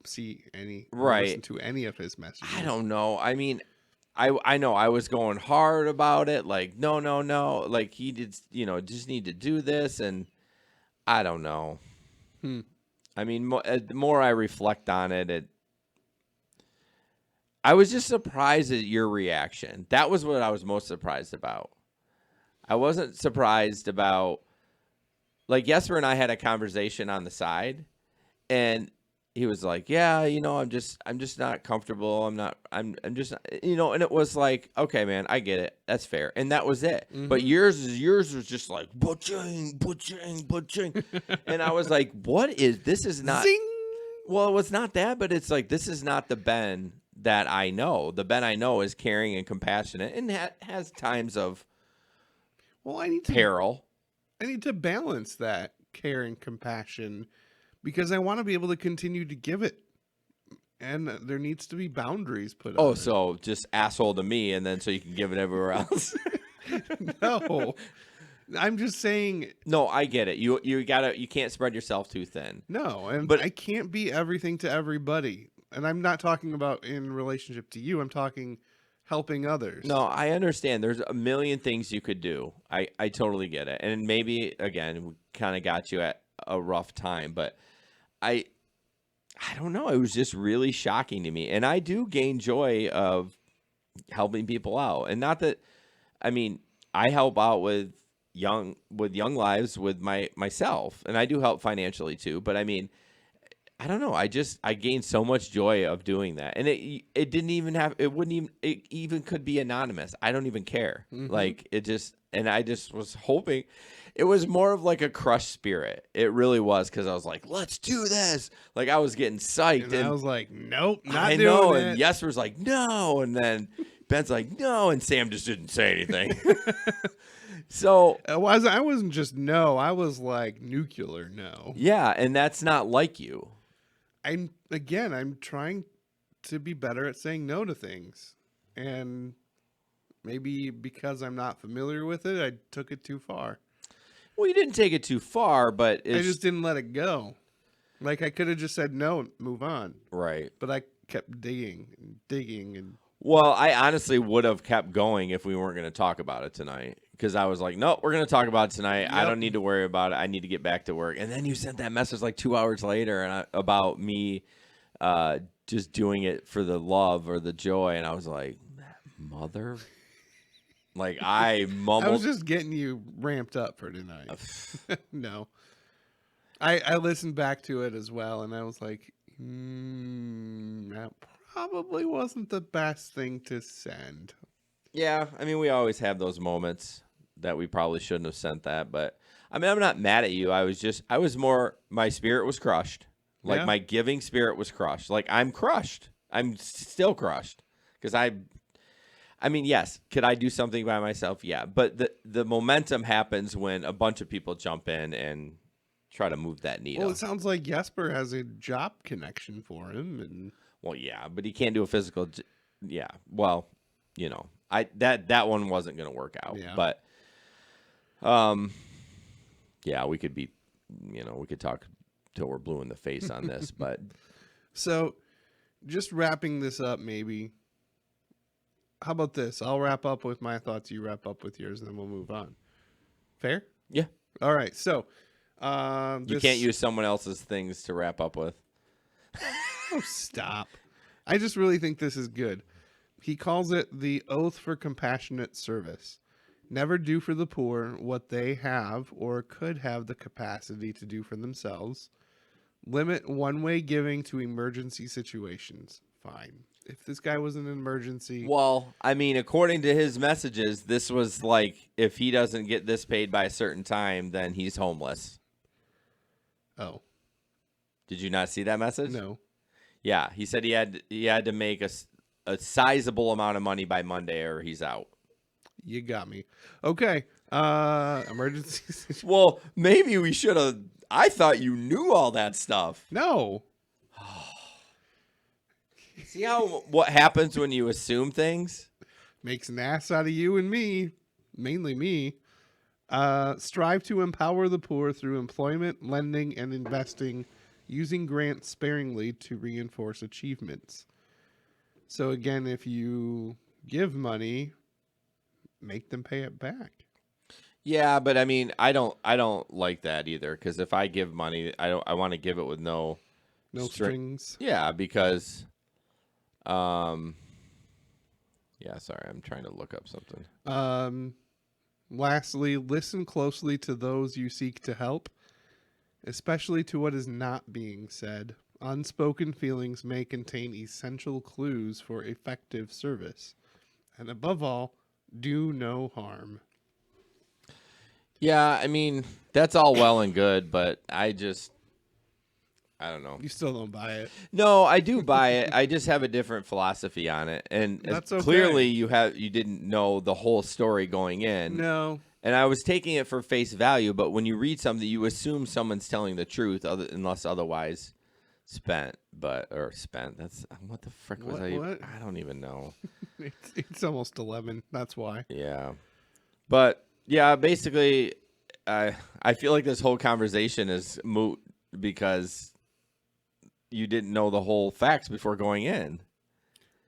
see any, Right. listen to any of his messages. I don't know. I mean, I know I was going hard about it. Like, no. Like he did, just need to do this. And I don't know. I mean, the more I reflect on it, I was just surprised at your reaction. That was what I was most surprised about. I wasn't surprised about, like, Jesper and I had a conversation on the side, and he was like, "Yeah, I'm just not comfortable. I'm just, and it was like, okay, man, I get it. That's fair." And that was it. But yours was just like, "Butching, butching, butching." And I was like, this is not, Zing! well, it was not that, but it's like, this is not the Ben that I know. The Ben I know is caring and compassionate and has times of Well, I need to balance that care and compassion because I want to be able to continue to give it. And there needs to be boundaries put on Oh, it. so just asshole to me, and then so you can give it everywhere else. No. I'm just saying No, I get it. You can't spread yourself too thin. no, and But- I can't be everything to everybody. And I'm not talking about in relationship to you. I'm talking helping others. No, I understand. There's a million things you could do. I totally get it. And maybe again, we kind of got you at a rough time, but I don't know. It was just really shocking to me. And I do gain joy of helping people out. And not that, I mean, I help out with young lives with myself, and I do help financially too. But I mean, I don't know. I gained so much joy of doing that, and it didn't even have. It even could be anonymous. I don't even care. Like it just, and I just was hoping. It was more of like a crushed spirit. It really was, because I was like, "Let's do this!" Like I was getting psyched, And I was like, nope, not I doing know. it. And Jesper's like, "No," and then Ben's like, "No," and Sam just didn't say anything. So I wasn't just no. I was like nuclear no. yeah, and that's not like you. I'm trying to be better at saying no to things. And maybe because I'm not familiar with it, I took it too far. Well, you didn't take it too far, but I just didn't let it go. Like I could have just said no and move on. right. But kept digging and digging and Well, I honestly would have kept going if we weren't going to talk about it tonight. Because I was like, no, we're going to talk about it tonight. I Yep. don't need to worry about it. I need to get back to work. And then you sent that message like 2 hours later about me just doing it for the love or the joy. And I was like, mother. Like I I mumbled. was just getting you ramped up for tonight. No. I listened back to it as well, and I was like, that probably wasn't the best thing to send. Yeah, I mean, we always have those moments that we probably shouldn't have sent that, but I mean, I'm not mad at you. I was more, my spirit was crushed. Like Yeah. my giving spirit was crushed. Like I'm crushed. I'm still crushed because I mean, yes, could I do something by myself? Yeah, but the momentum happens when a bunch of people jump in and try to move that needle. Well, it sounds like Jesper has a job connection for him, and Well, yeah, but he can't do a physical. Yeah, well, you know, that one wasn't going to work out. Yeah. But, yeah, we could be, we could talk till we're blue in the face on this. But so just wrapping this up, maybe. How about this? I'll wrap up with my thoughts. You wrap up with yours, and then we'll move on. Fair? yeah, All right. So, you can't use someone else's things to wrap up with. Oh, stop. I just really think this is good. He calls it the oath for compassionate service. Never do for the poor what they have or could have the capacity to do for themselves. Limit one-way giving to emergency situations. Fine. If this guy was in an emergency, Well, I mean, according to his messages, this was like if he doesn't get this paid by a certain time, then he's homeless. oh, Did you not see that message? no. Yeah, he said he had to make a sizable amount of money by Monday or he's out. You got me. Okay. Emergency situation. Well, maybe we should have. I thought you knew all that stuff. No. See what happens when you assume things? Makes an ass out of you and me, mainly me. Strive to empower the poor through employment, lending, and investing, using grants sparingly to reinforce achievements. So again, if you give money, make them pay it back. Yeah, but I mean, I don't like that either because if I give money, I want to give it with no Strings. Yeah, because yeah, sorry, I'm trying to look up something. Lastly, listen closely to those you seek to help, especially to what is not being said. Unspoken feelings may contain essential clues for effective service. And above all, do no harm. Yeah, I mean, that's all well and good, but I don't know. You still don't buy it. No, I do buy it. I just have a different philosophy on it. And That's okay. clearly you didn't know the whole story going in. No. And I was taking it for face value, but when you read something, you assume someone's telling the truth unless otherwise spent. That's what the frick was What? I don't even know. It's almost 11. That's why. Yeah. But yeah, basically I feel like this whole conversation is moot because you didn't know the whole facts before going in.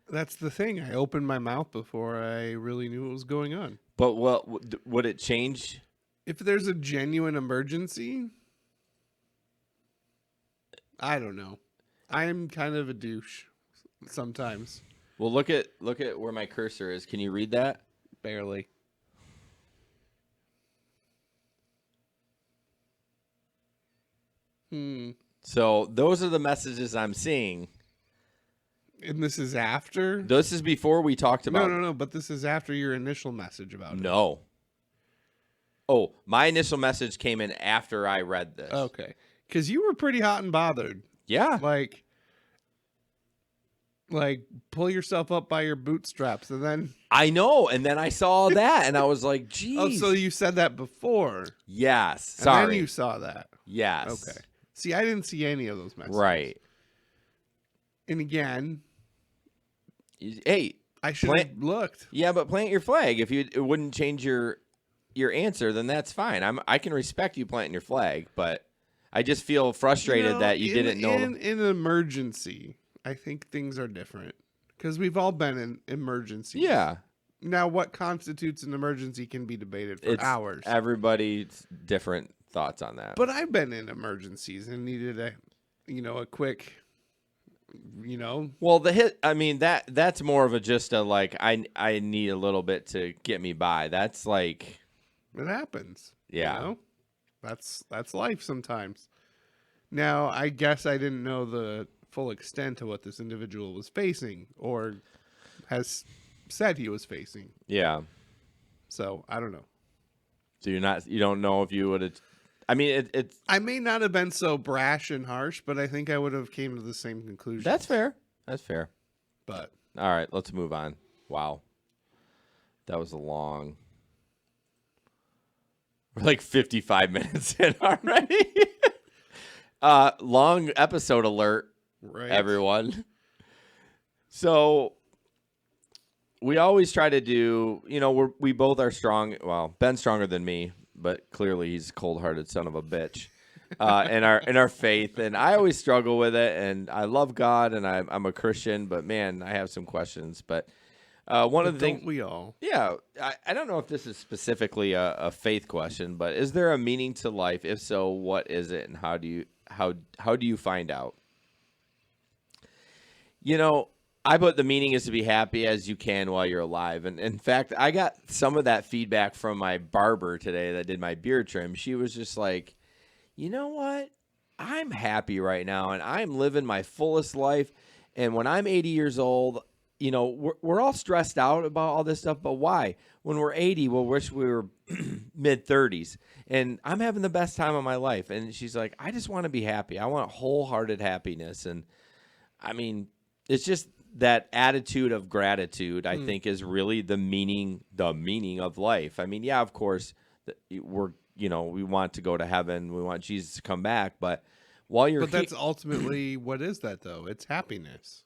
That's the thing. I opened my mouth before I really knew what was going on. But would it change? If there's a genuine emergency, I don't know. I am kind of a douche sometimes. Well, look at where my cursor is. Can you read that? Barely. So those are the messages I'm seeing. And this is after? This is before we talked about. No. But this is after your initial message about it. No. Oh, my initial message came in after I read this. Okay. Because you were pretty hot and bothered. Yeah. Like, pull yourself up by your bootstraps, and then... I know, and then I saw that, and I was like, geez. Oh, so you said that before. Yes. And Sorry. then you saw that. Yes. Okay. See, I didn't see any of those messages. Right. And again, Hey, I should have looked. yeah, but plant your flag. If it wouldn't change your answer, then that's fine. I can respect you planting your flag, but I just feel frustrated that you didn't know. In an emergency, I think things are different because we've all been in emergencies. Yeah. Now, what constitutes an emergency can be debated for It's hours. everybody's different thoughts on that. But I've been in emergencies and needed a quick, Well, the hit, I mean, that's more of a just a like I need a little bit to get me by. That's like, it happens. yeah. That's life sometimes. Now, I guess I didn't know the full extent of what this individual was facing or has said he was facing. Yeah. So I don't know. So you don't know if you would have. I mean, it's I may not have been so brash and harsh, but I think I would have came to the same conclusion. that's fair. That's fair. But All right, let's move on. Wow, that was a long. We're like 55 minutes in already. Long episode alert, right, everyone. So we always try to do, we both are strong. Well, Ben's stronger than me, but clearly he's a cold-hearted son of a bitch in our faith. And I always struggle with it. And I love God, and I'm a Christian, but man, I have some questions. But one of the things we all? Yeah, I don't know if this is specifically a faith question, but is there a meaning to life? If so, what is it, and how do you find out? I put the meaning is to be happy as you can while you're alive. And in fact, I got some of that feedback from my barber today that did my beard trim. She was just like, you know what? I'm happy right now, and I'm living my fullest life. And when I'm 80 years old, we're all stressed out about all this stuff, but why? When we're 80, we'll wish we were mid-30s, and I'm having the best time of my life. And she's like, I just want to be happy. I want wholehearted happiness. And, I mean, it's just that attitude of gratitude, I think, is really the meaning of life. I mean, yeah, of course, we want to go to heaven. We want Jesus to come back, but while you're But that's ultimately what is that, though? It's happiness.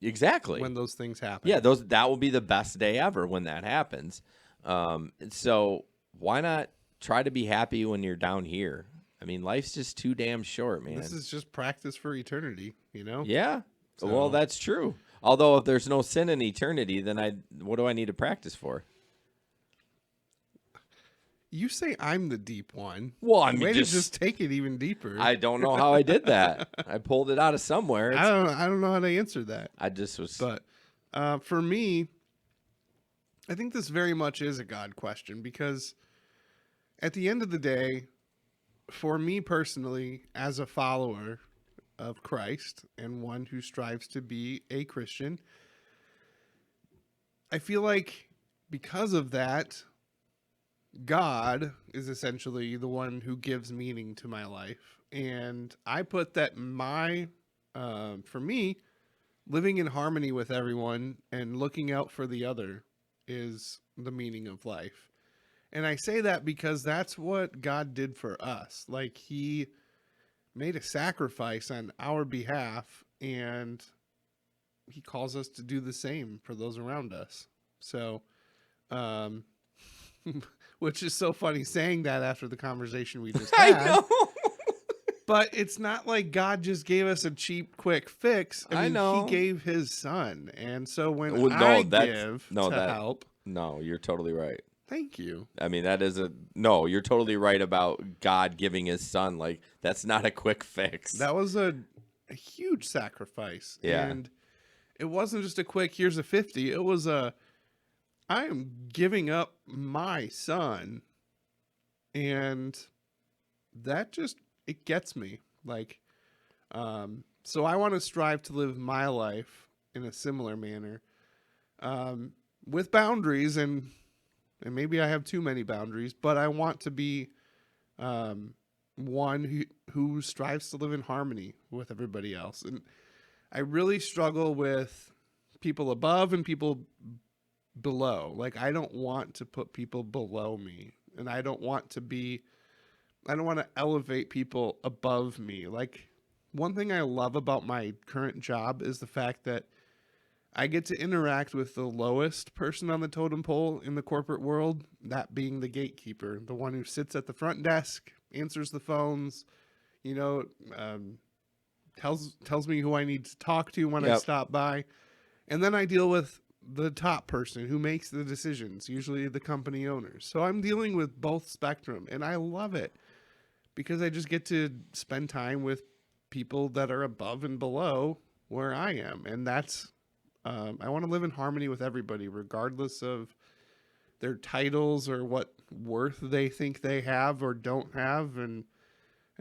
Exactly. When those things happen. Yeah, that will be the best day ever when that happens. So why not try to be happy when you're down here? I mean, life's just too damn short, man. This is just practice for eternity, Yeah. So- Well, that's true. Although if there's no sin in eternity, then what do I need to practice for? You say I'm the deep one. Well, I mean, Way to just take it even deeper. I don't know how I did that. I pulled it out of somewhere. I don't know how to answer that. I just was. But for me, I think this very much is a God question because at the end of the day, for me personally, as a follower of Christ and one who strives to be a Christian, I feel like because of that, God is essentially the one who gives meaning to my life. And I put that for me, living in harmony with everyone and looking out for the other is the meaning of life. And I say that because that's what God did for us. Like, he made a sacrifice on our behalf, and he calls us to do the same for those around us. So, which is so funny saying that after the conversation we just had. I know. But it's not like God just gave us a cheap, quick fix. I mean, know. he gave his son. And so when help. No, you're totally right. Thank you. I mean, you're totally right about God giving his son. Like, that's not a quick fix. That was a huge sacrifice. Yeah. And it wasn't just a quick, here's a 50. It was I am giving up my son. And that just, it gets me. Like, so I want to strive to live my life in a similar manner, with boundaries, and maybe I have too many boundaries, but I want to be one who strives to live in harmony with everybody else. And I really struggle with people above and people below. Like, I don't want to put people below me, and I don't want to elevate people above me. Like, one thing I love about my current job is the fact that I get to interact with the lowest person on the totem pole in the corporate world, that being the gatekeeper, the one who sits at the front desk, answers the phones, tells me who I need to talk to when I Yep. stop by. And then I deal with the top person who makes the decisions, usually the company owners. So I'm dealing with both spectrum, and I love it because I just get to spend time with people that are above and below where I am. And that's, I want to live in harmony with everybody, regardless of their titles or what worth they think they have or don't have. And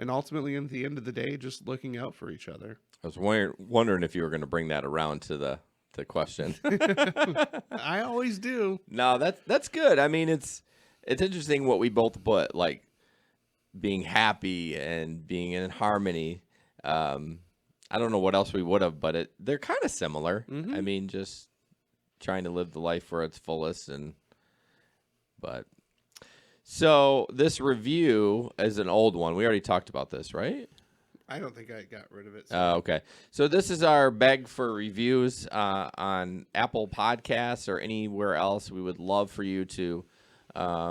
ultimately, at the end of the day, just looking out for each other. I was wondering if you were going to bring that around to the question. I always do. No, that's good. I mean, it's interesting what we both put, like being happy and being in harmony. I don't know what else we would have, but they're kind of similar. I mean, just trying to live the life where it's fullest. But so this review is an old one. We already talked about this, right? I don't think I got rid of it. Okay. So this is our beg for reviews on Apple Podcasts or anywhere else. We would love for you to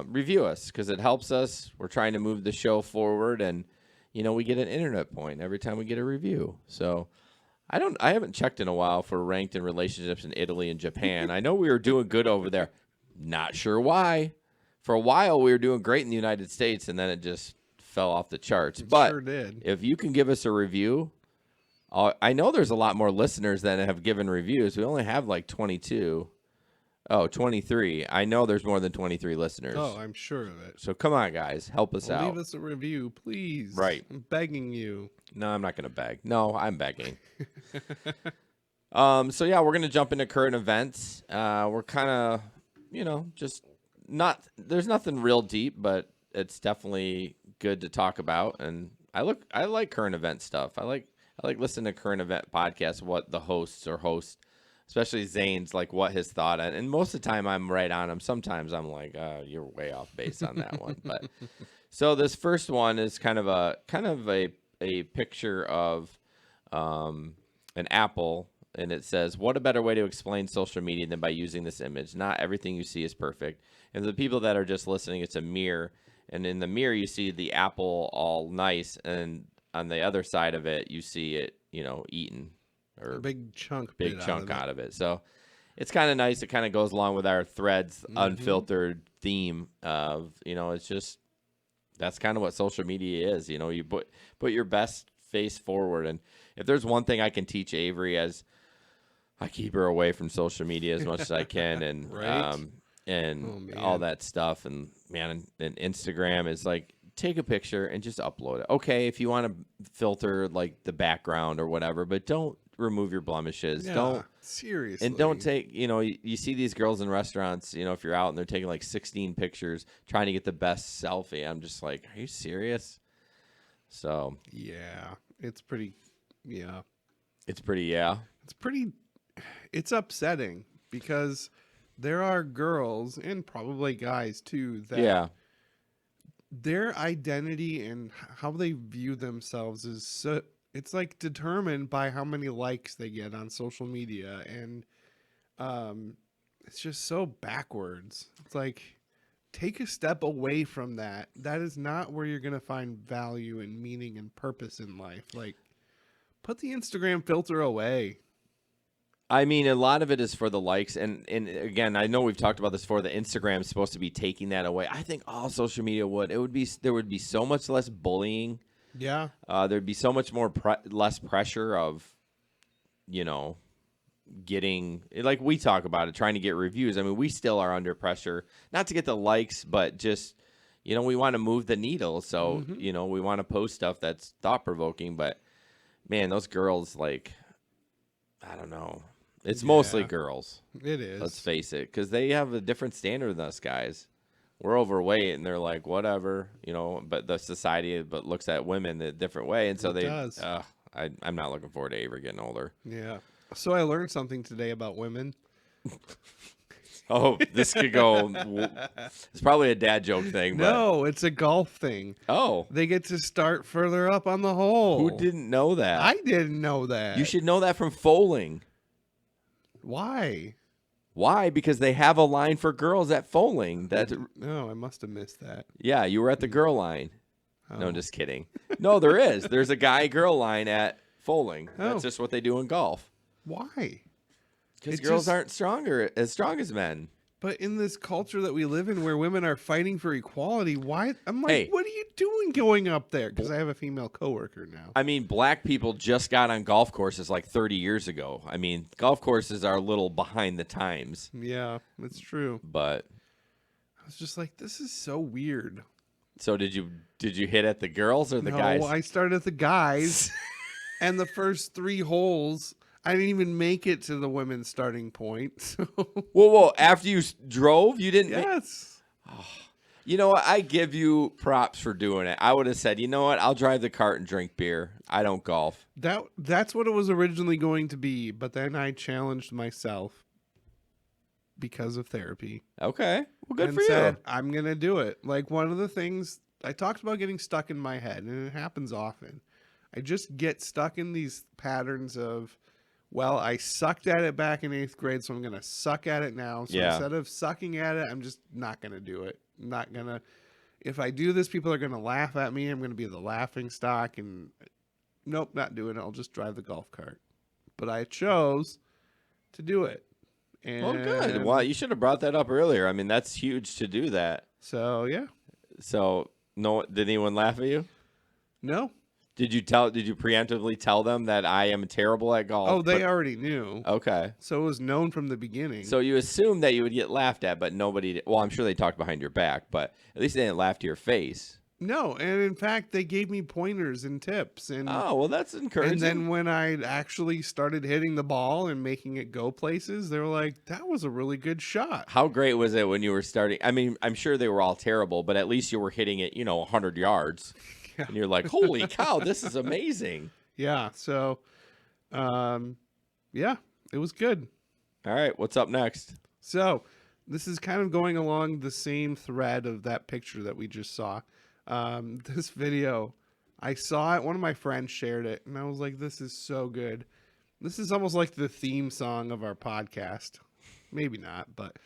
review us because it helps us. We're trying to move the show forward, and we get an internet point every time we get a review. So I haven't checked in a while for ranked in relationships in Italy and Japan. I know we were doing good over there. Not sure why. For a while we were doing great in the United States, and then it just fell off the charts. But sure did. if you can give us a review, I know there's a lot more listeners that have given reviews. We only have like 22. Oh, 23. I know there's more than 23 listeners. Oh, I'm sure of it. So come on, guys. Help us out. Leave us a review, please. Right. I'm begging you. No, I'm not going to beg. No, I'm begging. So, yeah, we're going to jump into current events. We're kind of, just not – there's nothing real deep, but it's definitely good to talk about. And I like current event stuff. I like listening to current event podcasts, what the hosts or host, especially Zane's, like what his thought on. And most of the time I'm right on him. Sometimes I'm like, you're way off base on that one. But so this first one is kind of a picture of an apple, and it says, what a better way to explain social media than by using this image. Not everything you see is perfect. And the people that are just listening, it's a mirror. And in the mirror, you see the apple all nice. And on the other side of it, you see it, eaten. Or A big chunk. big bit chunk out out of it. So it's kind of nice. It kind of goes along with our Threads unfiltered theme of, it's just, that's kind of what social media is. You put your best face forward. And if there's one thing I can teach Avery, as I keep her away from social media as much as I can, and Right? all that stuff, and man, and Instagram is like, take a picture and just upload it. Okay, if you want to filter like the background or whatever, but don't remove your blemishes. Yeah, Don't seriously. and don't take, you see these girls in restaurants, if you're out and they're taking like 16 pictures trying to get the best selfie. I'm just like, are you serious? So Yeah, it's pretty. Yeah, it's pretty, yeah. it's pretty. It's upsetting because there are girls and probably guys too that Yeah. their identity and how they view themselves is so, it's like determined by how many likes they get on social media, and it's just so backwards. It's like, take a step away from that. That is not where you're going to find value and meaning and purpose in life. Like, put the Instagram filter away. I mean, a lot of it is for the likes, and again, I know we've talked about this before. The Instagram is supposed to be taking that away. I think all social media would. There would be so much less bullying. Yeah. There'd be so much more less pressure of, getting, like we talk about it, trying to get reviews. I mean, we still are under pressure, not to get the likes, but just, we want to move the needle. So, we want to post stuff that's thought provoking. But man, those girls, like, I don't know. It's mostly Yeah. girls. It is. Let's face it, because they have a different standard than us guys. We're overweight, and they're like, whatever, but the society looks at women a different way. And so It they, does. I'm not looking forward to Avery getting older. Yeah. So I learned something today about women. Oh, this could go, it's probably a dad joke thing. But, No, it's a golf thing. oh, They get to start further up on the hole. who didn't know that? I didn't know that. You should know that from Foaling. Why? Why? Because they have a line for girls at Foaling. No, I must have missed that. Yeah, you were at the girl line. No, Oh. just kidding. No, there is. There's a guy-girl line at Foaling. Oh. That's just what they do in golf. Why? Because It girls just- aren't as strong as men. But in this culture that we live in where women are fighting for equality, why? I'm like, Hey. what are you doing going up there? Because I have a female coworker now. I mean, black people just got on golf courses like 30 years ago. I mean, golf courses are a little behind the times, Yeah, it's true. but I was just like, this is so weird. so did you hit at the girls or the no, guys? I started at the guys, and the first 3 holes, I didn't even make it to the women's starting point. So, Whoa! After you drove, you didn't. yes. You know what? I give you props for doing it. I would have said, you know what? I'll drive the cart and drink beer. I don't golf. That's what it was originally going to be, but then I challenged myself because of therapy. Okay. Well, good and for said, you. I'm going to do it. Like, one of the things I talked about getting stuck in my head, and it happens often. I just get stuck in these patterns of, well, I sucked at it back in 8th grade, so I'm going to suck at it now. So Yeah. instead of sucking at it, I'm just not going to do it. Not going to. If I do this, people are going to laugh at me. I'm going to be the laughing stock. And nope, not doing it. I'll just drive the golf cart. But I chose to do it. And Well, good. Well, you should have brought that up earlier. I mean, that's huge to do that. So, yeah. So, no, did anyone laugh at you? No. Did you preemptively tell them that I am terrible at golf? Oh, they but- already knew. Okay. So it was known from the beginning. So you assumed that you would get laughed at, but nobody did. Well, I'm sure they talked behind your back, but at least they didn't laugh to your face. No, and in fact, they gave me pointers and tips. And Oh, well, that's encouraging. and then when I actually started hitting the ball and making it go places, they were like, that was a really good shot. How great was it when you were starting? I mean, I'm sure they were all terrible, but at least you were hitting it, 100 yards. Yeah. And you're like, holy cow, this is amazing. Yeah. So, yeah, it was good. All right, what's up next? So this is kind of going along the same thread of that picture that we just saw. This video, I saw it. One of my friends shared it, and I was like, this is so good. This is almost like the theme song of our podcast. Maybe not, but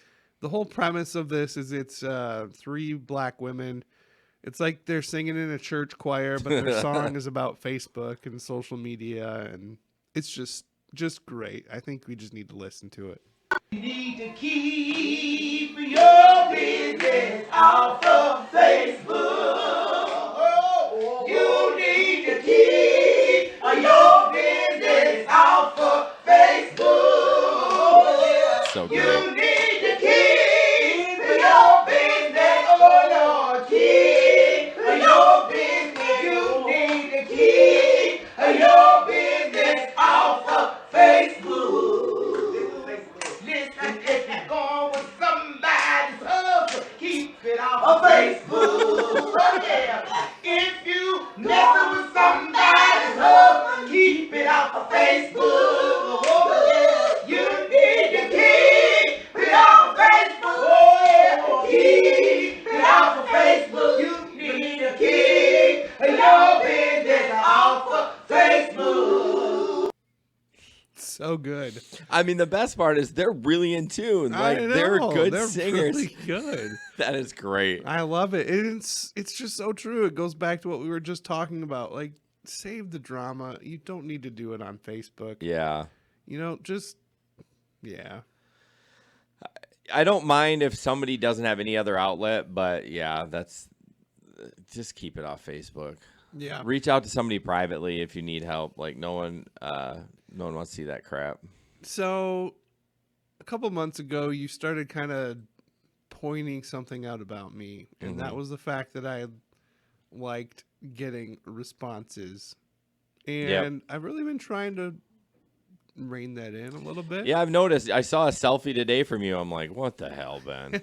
the whole premise of this is it's 3 black women. It's like they're singing in a church choir, but their song is about Facebook and social media, and it's just great. I think we just need to listen to it. You need to keep your business off of Facebook. You need to keep your business off of Facebook. So You great. need to keep your business. Oh Lord, keep your business. You need to keep your business off of Facebook. Listen, if you're going with somebody's husband, keep it off of Facebook. Yeah. If you messing with somebody's husband, keep it off of Facebook. You need to keep it off of Facebook. Keep it off of Facebook. You need to keep your business off of Facebook. So good. I mean, the best part is they're really in tune. Like, I know, they're good they're singers. Really good. That is great. I love it. It's just so true. It goes back to what we were just talking about. Like, save the drama. You don't need to do it on Facebook. Yeah. Just yeah. I don't mind if somebody doesn't have any other outlet, but yeah, that's just keep it off Facebook. Yeah. Reach out to somebody privately if you need help. Like no one wants to see that crap. So, a couple months ago, you started kind of pointing something out about me, and that was the fact that I liked getting responses. And I've really been trying to rein that in a little bit. Yeah, I've noticed. I saw a selfie today from you. I'm like, what the hell, Ben?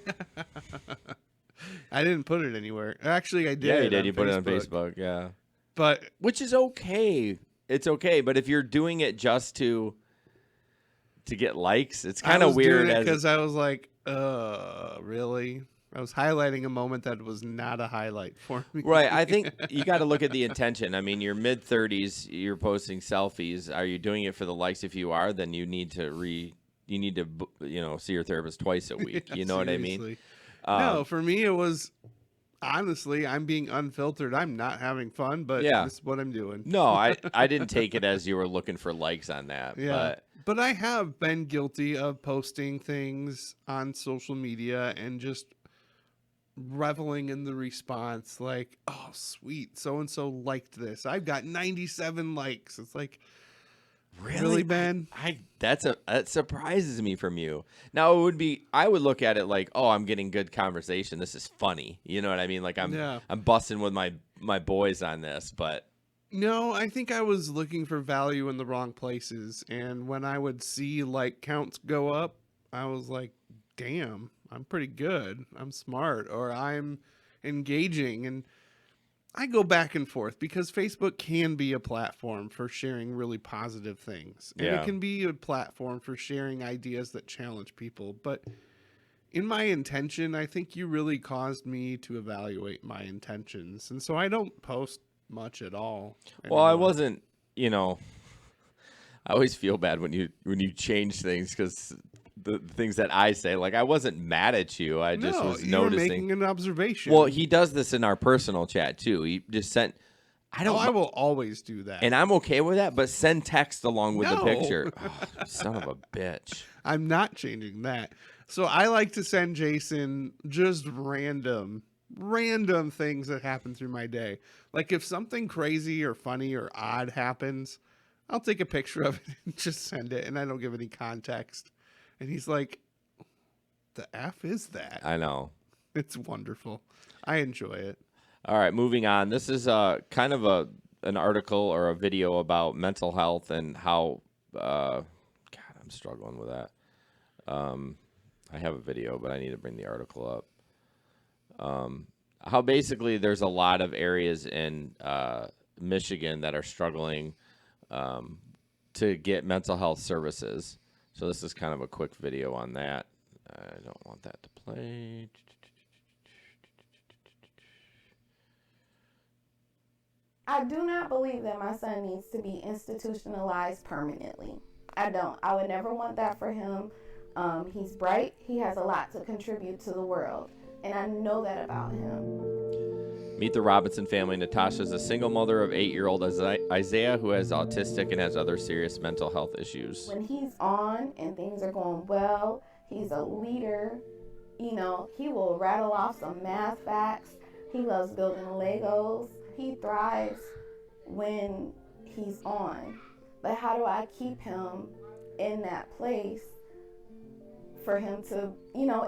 I didn't put it anywhere. Actually, I did. Yeah, you did. on You put it on Facebook. Yeah. But Which is okay. It's okay. But if you're doing it just to get likes, it's kind of weird. Because I was like, really? I was highlighting a moment that was not a highlight for me. Right. I think you got to look at the intention. I mean, you're mid-30s. You're posting selfies. Are you doing it for the likes? If you are, then you need to see your therapist twice a week. Yeah, You know what I mean? seriously. No, for me, it was honestly, I'm being unfiltered. I'm not having fun, but Yeah. this is what I'm doing. No, I didn't take it as you were looking for likes on that. Yeah. But I have been guilty of posting things on social media and just reveling in the response like, oh, sweet, so and so liked this. I've got 97 likes. It's like, really, Ben? That surprises me from you. Now I would look at it like, oh, I'm getting good conversation. This is funny. You know what I mean? Like I'm busting with my boys on this, but No, I think I was looking for value in the wrong places. And when I would see like counts go up, I was like, damn, I'm pretty good. I'm smart, or I'm engaging. And I go back and forth because Facebook can be a platform for sharing really positive things. And Yeah. it can be a platform for sharing ideas that challenge people. But in my intention, I think you really caused me to evaluate my intentions. And so I don't post much at all. well, I anymore. wasn't. I always feel bad when you change things because the things that I say, like I wasn't mad at you. I just No, was you were noticing. making an observation. Well, he does this in our personal chat too. He just sent. I don't. I will always do that. And I'm okay with that, but send text along with the No. picture. Oh, son of a bitch. I'm not changing that. So I like to send Jason just random things that happen through my day. Like if something crazy or funny or odd happens, I'll take a picture of it and just send it, and I don't give any context. And he's like, the F is that? I know. It's wonderful. I enjoy it. All right, moving on. This is kind of an article or a video about mental health and how. God, I'm struggling with that. I have a video, but I need to bring the article up. How basically there's a lot of areas in Michigan that are struggling to get mental health services. So this is kind of a quick video on that. I don't want that to play. I do not believe that my son needs to be institutionalized permanently. I don't. I would never want that for him. He's bright. He has a lot to contribute to the world. And I know that about him. Meet the Robinson family. Natasha is a single mother of 8-year-old Isaiah who is autistic and has other serious mental health issues. When he's on and things are going well, he's a leader. You know, he will rattle off some math facts. He loves building Legos. He thrives when he's on. But how do I keep him in that place for him to,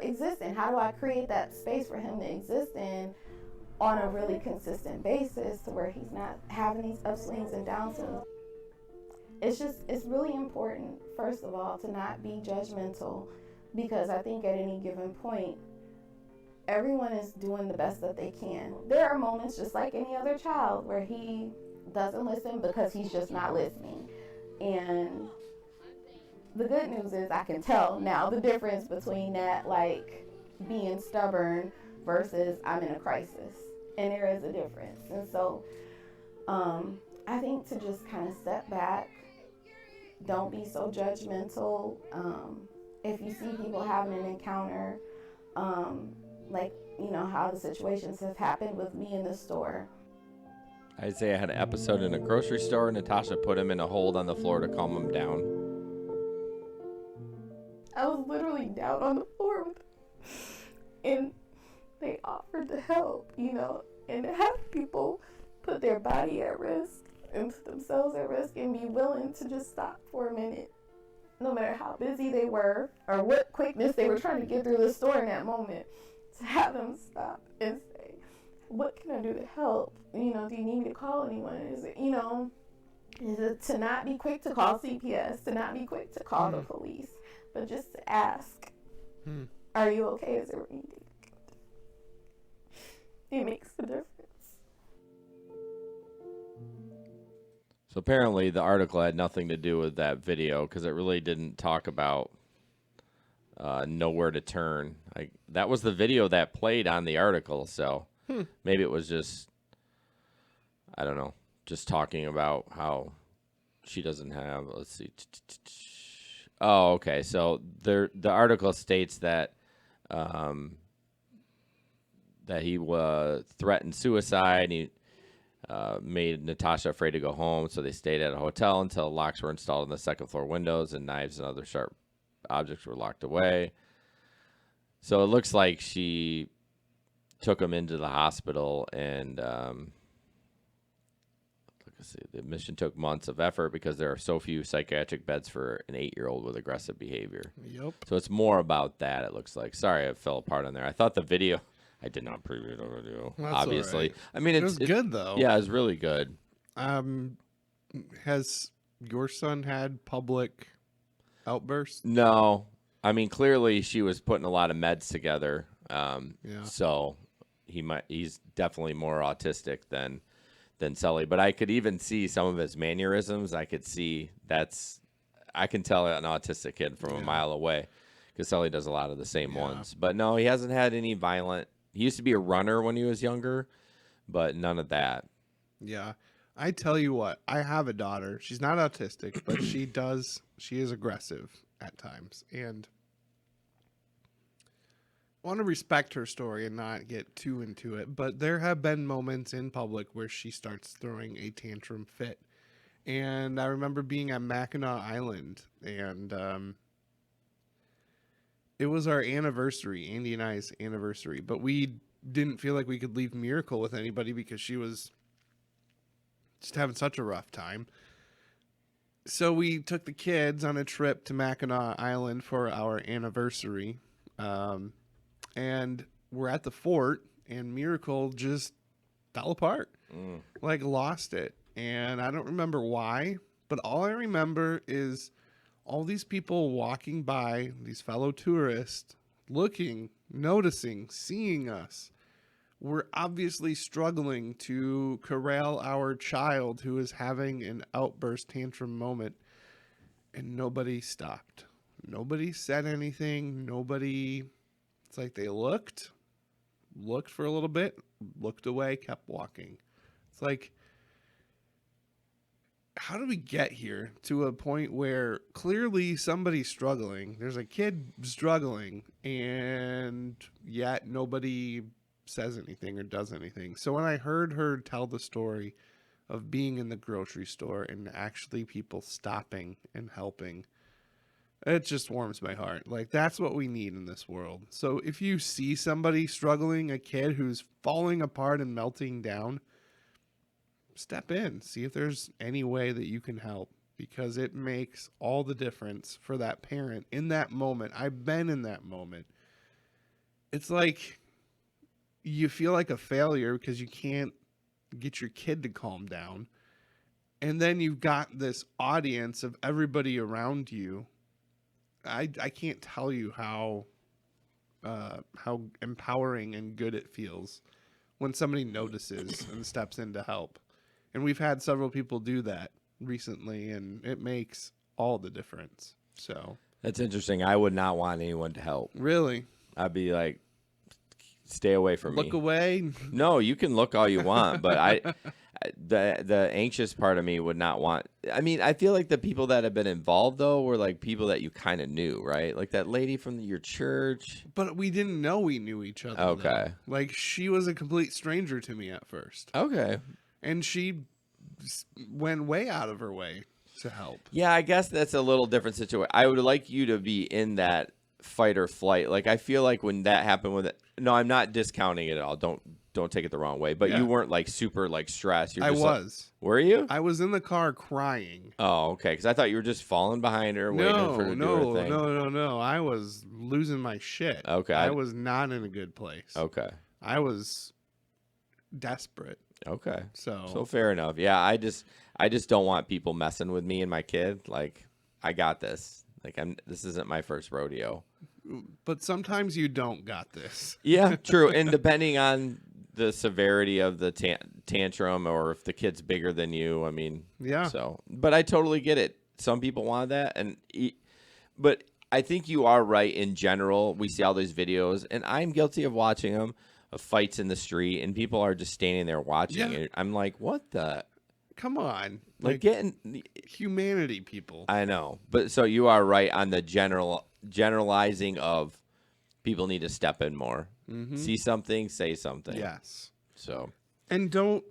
exist in? How do I create that space for him to exist in on a really consistent basis to where he's not having these upswings and downswings? It's really important, first of all, to not be judgmental, because I think at any given point, everyone is doing the best that they can. There are moments, just like any other child, where he doesn't listen because he's just not listening. And the good news is I can tell now the difference between that, like, being stubborn versus I'm in a crisis. And there is a difference. And so I think to just kind of step back, don't be so judgmental. If you see people having an encounter, like, how the situations have happened with me in the store. Isaiah had an episode in a grocery store. Natasha put him in a hold on the floor to calm him down. I was literally down on the floor with them. And they offered to help, and to have people put their body at risk and put themselves at risk and be willing to just stop for a minute, no matter how busy they were or what quickness they were trying to get through the store in that moment, to have them stop and say, what can I do to help? Do you need me to call anyone? Is it to not be quick to call CPS, to not be quick to call the police, but just to ask, are you okay? Is there anything? It makes a difference. So apparently the article had nothing to do with that video because it really didn't talk about nowhere to turn. That was the video that played on the article, so maybe it was just, I don't know, just talking about how she doesn't have, let's see. Oh, okay. So the article states that that he threatened suicide. He made Natasha afraid to go home, so they stayed at a hotel until locks were installed in the second floor windows and knives and other sharp objects were locked away. So it looks like she took him into the hospital, and the admission took months of effort because there are so few psychiatric beds for an 8-year-old with aggressive behavior. Yep. So it's more about that, it looks like. Sorry, I fell apart on there. I thought the video... I did not preview the video, That's obviously. all right. I mean, It was good, though. Yeah, it was really good. Has your son had public outbursts? No. I mean, clearly she was putting a lot of meds together. Yeah. So he's definitely more autistic than Sully. But I could even see some of his mannerisms. I can tell an autistic kid from a mile away because Sully does a lot of the same ones. But no, he hasn't had any violent. He used to be a runner when he was younger, but none of that. Yeah. I tell you what, I have a daughter. She's not autistic, but she is aggressive at times. And I want to respect her story and not get too into it, but there have been moments in public where she starts throwing a tantrum fit. And I remember being at Mackinac Island, and it was our anniversary, Andy and I's anniversary, but we didn't feel like we could leave Miracle with anybody because she was just having such a rough time. So we took the kids on a trip to Mackinac Island for our anniversary. And we're at the fort, and Miracle just fell apart, like lost it. And I don't remember why, but all I remember is all these people walking by, these fellow tourists, looking, noticing, seeing us. We're obviously struggling to corral our child who is having an outburst tantrum moment, and nobody stopped. Nobody said anything. It's like they looked for a little bit, looked away, kept walking. It's like, how do we get here to a point where clearly somebody's struggling? There's a kid struggling, and yet nobody says anything or does anything. So when I heard her tell the story of being in the grocery store and actually people stopping and helping, it just warms my heart. Like, that's what we need in this world. So if you see somebody struggling, a kid who's falling apart and melting down, step in, see if there's any way that you can help, because it makes all the difference for that parent in that moment. I've been in that moment. It's like you feel like a failure because you can't get your kid to calm down. And then you've got this audience of everybody around you. I can't tell you how empowering and good it feels when somebody notices and steps in to help. And we've had several people do that recently, and it makes all the difference. So That's interesting. I would not want anyone to help. really, I'd be like, stay away from me. look away. No, you can look all you want, but the anxious part of me would not want. I mean, I feel like the people that have been involved though were like people that you kind of knew, right? Like that lady from your church. But we didn't know we knew each other. Okay. Though. Like, she was a complete stranger to me at first. Okay. And she went way out of her way to help. Yeah, I guess that's a little different situation. I would like you to be in that fight or flight. Like, I feel like when that happened with it. No, I'm not discounting it at all. Don't take it the wrong way. But Yeah. you weren't like super like stressed. You're I just was. Were you? I was in the car crying. Oh, okay. Because I thought you were just falling behind her, waiting for her to do her thing. No. I was losing my shit. Okay. I was not in a good place. Okay. I was desperate. Okay. So So fair enough. Yeah, I just don't want people messing with me and my kid. Like, I got this. Like, this isn't my first rodeo. but sometimes you don't got this. Yeah, true. And depending on the severity of the tantrum, or if the kid's bigger than you, I mean, Yeah. So, but I totally get it. Some people want that, but I think you are right in general. We see all these videos, and I'm guilty of watching them, of fights in the street, and people are just standing there watching Yeah. it. I'm like, what the? Come on. Like getting. Humanity, people. I know, but so you are right on the generalizing of people need to step in more. See something, say something. Yes. So And don't.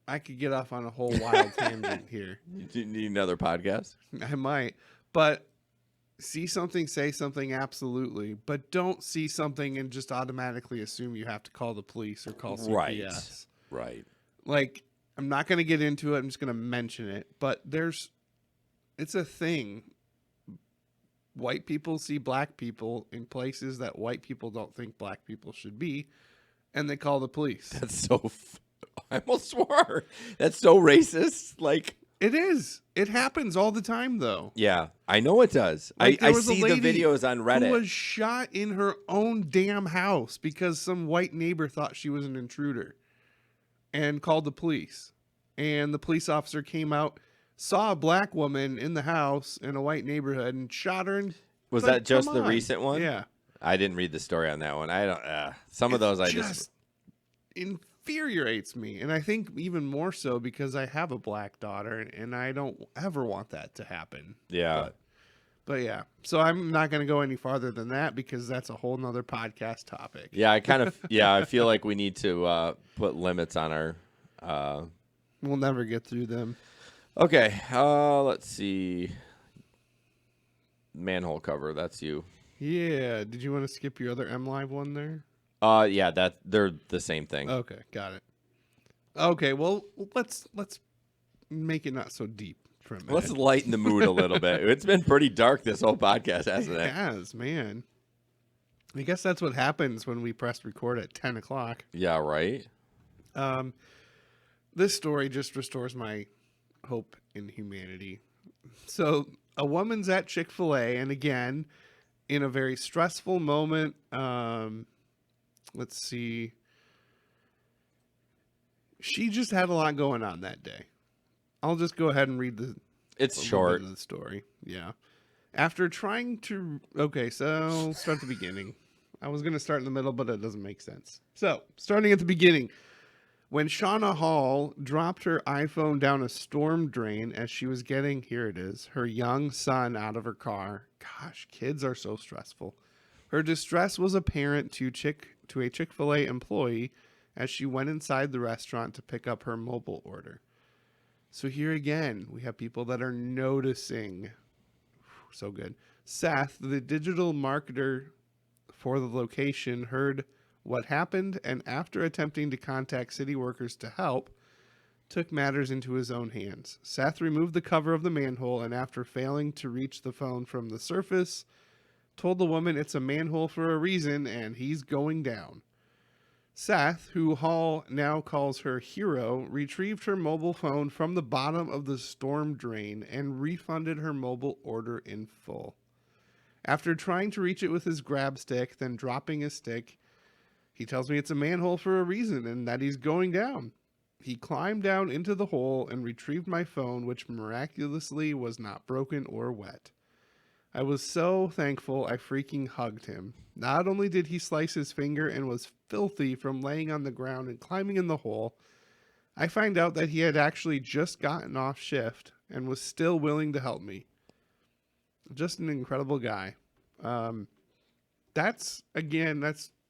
I could get off on a whole wild tangent here. do you need another podcast? I might, but see something, say something, absolutely. But don't see something and just automatically assume you have to call the police or call CPS. Right. Like, I'm not going to get into it. I'm just going to mention it. But it's a thing. White people see black people in places that white people don't think black people should be, and they call the police. That's so. I almost swore. That's so racist. Like. It is. It happens all the time, though. Yeah, I know it does. Like, I there was a see the lady videos on Reddit. who was shot in her own damn house because some white neighbor thought she was an intruder and called the police. And the police officer came out, saw a black woman in the house in a white neighborhood, and shot her. And Was like, that just come the on. recent one? Yeah. I didn't read the story on that one. I don't. Some of those I just. Infuriates me, and I think even more so because I have a black daughter, and I don't ever want that to happen. Yeah. But yeah, so I'm not going to go any farther than that because that's a whole nother podcast topic. Yeah, I kind of. Yeah, I feel like we need to put limits on our. We'll never get through them. Okay. Let's see. Manhole cover. That's you. Yeah. Did you want to skip your other M Live one there? Yeah. They're the same thing. Okay, got it. Okay, well let's make it not so deep for a minute. Let's lighten the mood a little bit. It's been pretty dark this whole podcast, hasn't It it? has, man. I guess that's what happens when we press record at 10 o'clock. Yeah. Right. This story just restores my hope in humanity. So, a woman's at Chick-fil-A, and again, in a very stressful moment. Let's see. She just had a lot going on that day. I'll just go ahead and read It's a little short. bit of the story. Yeah. After trying to... Okay, so start at the beginning. I was going to start in the middle, but it doesn't make sense. So, starting at the beginning. When Shauna Hall dropped her iPhone down a storm drain as she was getting, here it is, her young son out of her car. Gosh, kids are so stressful. Her distress was apparent to a Chick-fil-A employee as she went inside the restaurant to pick up her mobile order. So here again, we have people that are noticing. So good. Seth, the digital marketer for the location, heard what happened, and after attempting to contact city workers to help, took matters into his own hands. Seth removed the cover of the manhole, and after failing to reach the phone from the surface, told the woman it's a manhole for a reason and he's going down. Seth, who Hall now calls her hero, retrieved her mobile phone from the bottom of the storm drain and refunded her mobile order in full. After trying to reach it with his grab stick, then dropping his stick, he tells me it's a manhole for a reason and that he's going down. He climbed down into the hole and retrieved my phone, which miraculously was not broken or wet. I was so thankful I freaking hugged him. Not only did he slice his finger and was filthy from laying on the ground and climbing in the hole, I find out that he had actually just gotten off shift and was still willing to help me. Just an incredible guy. That's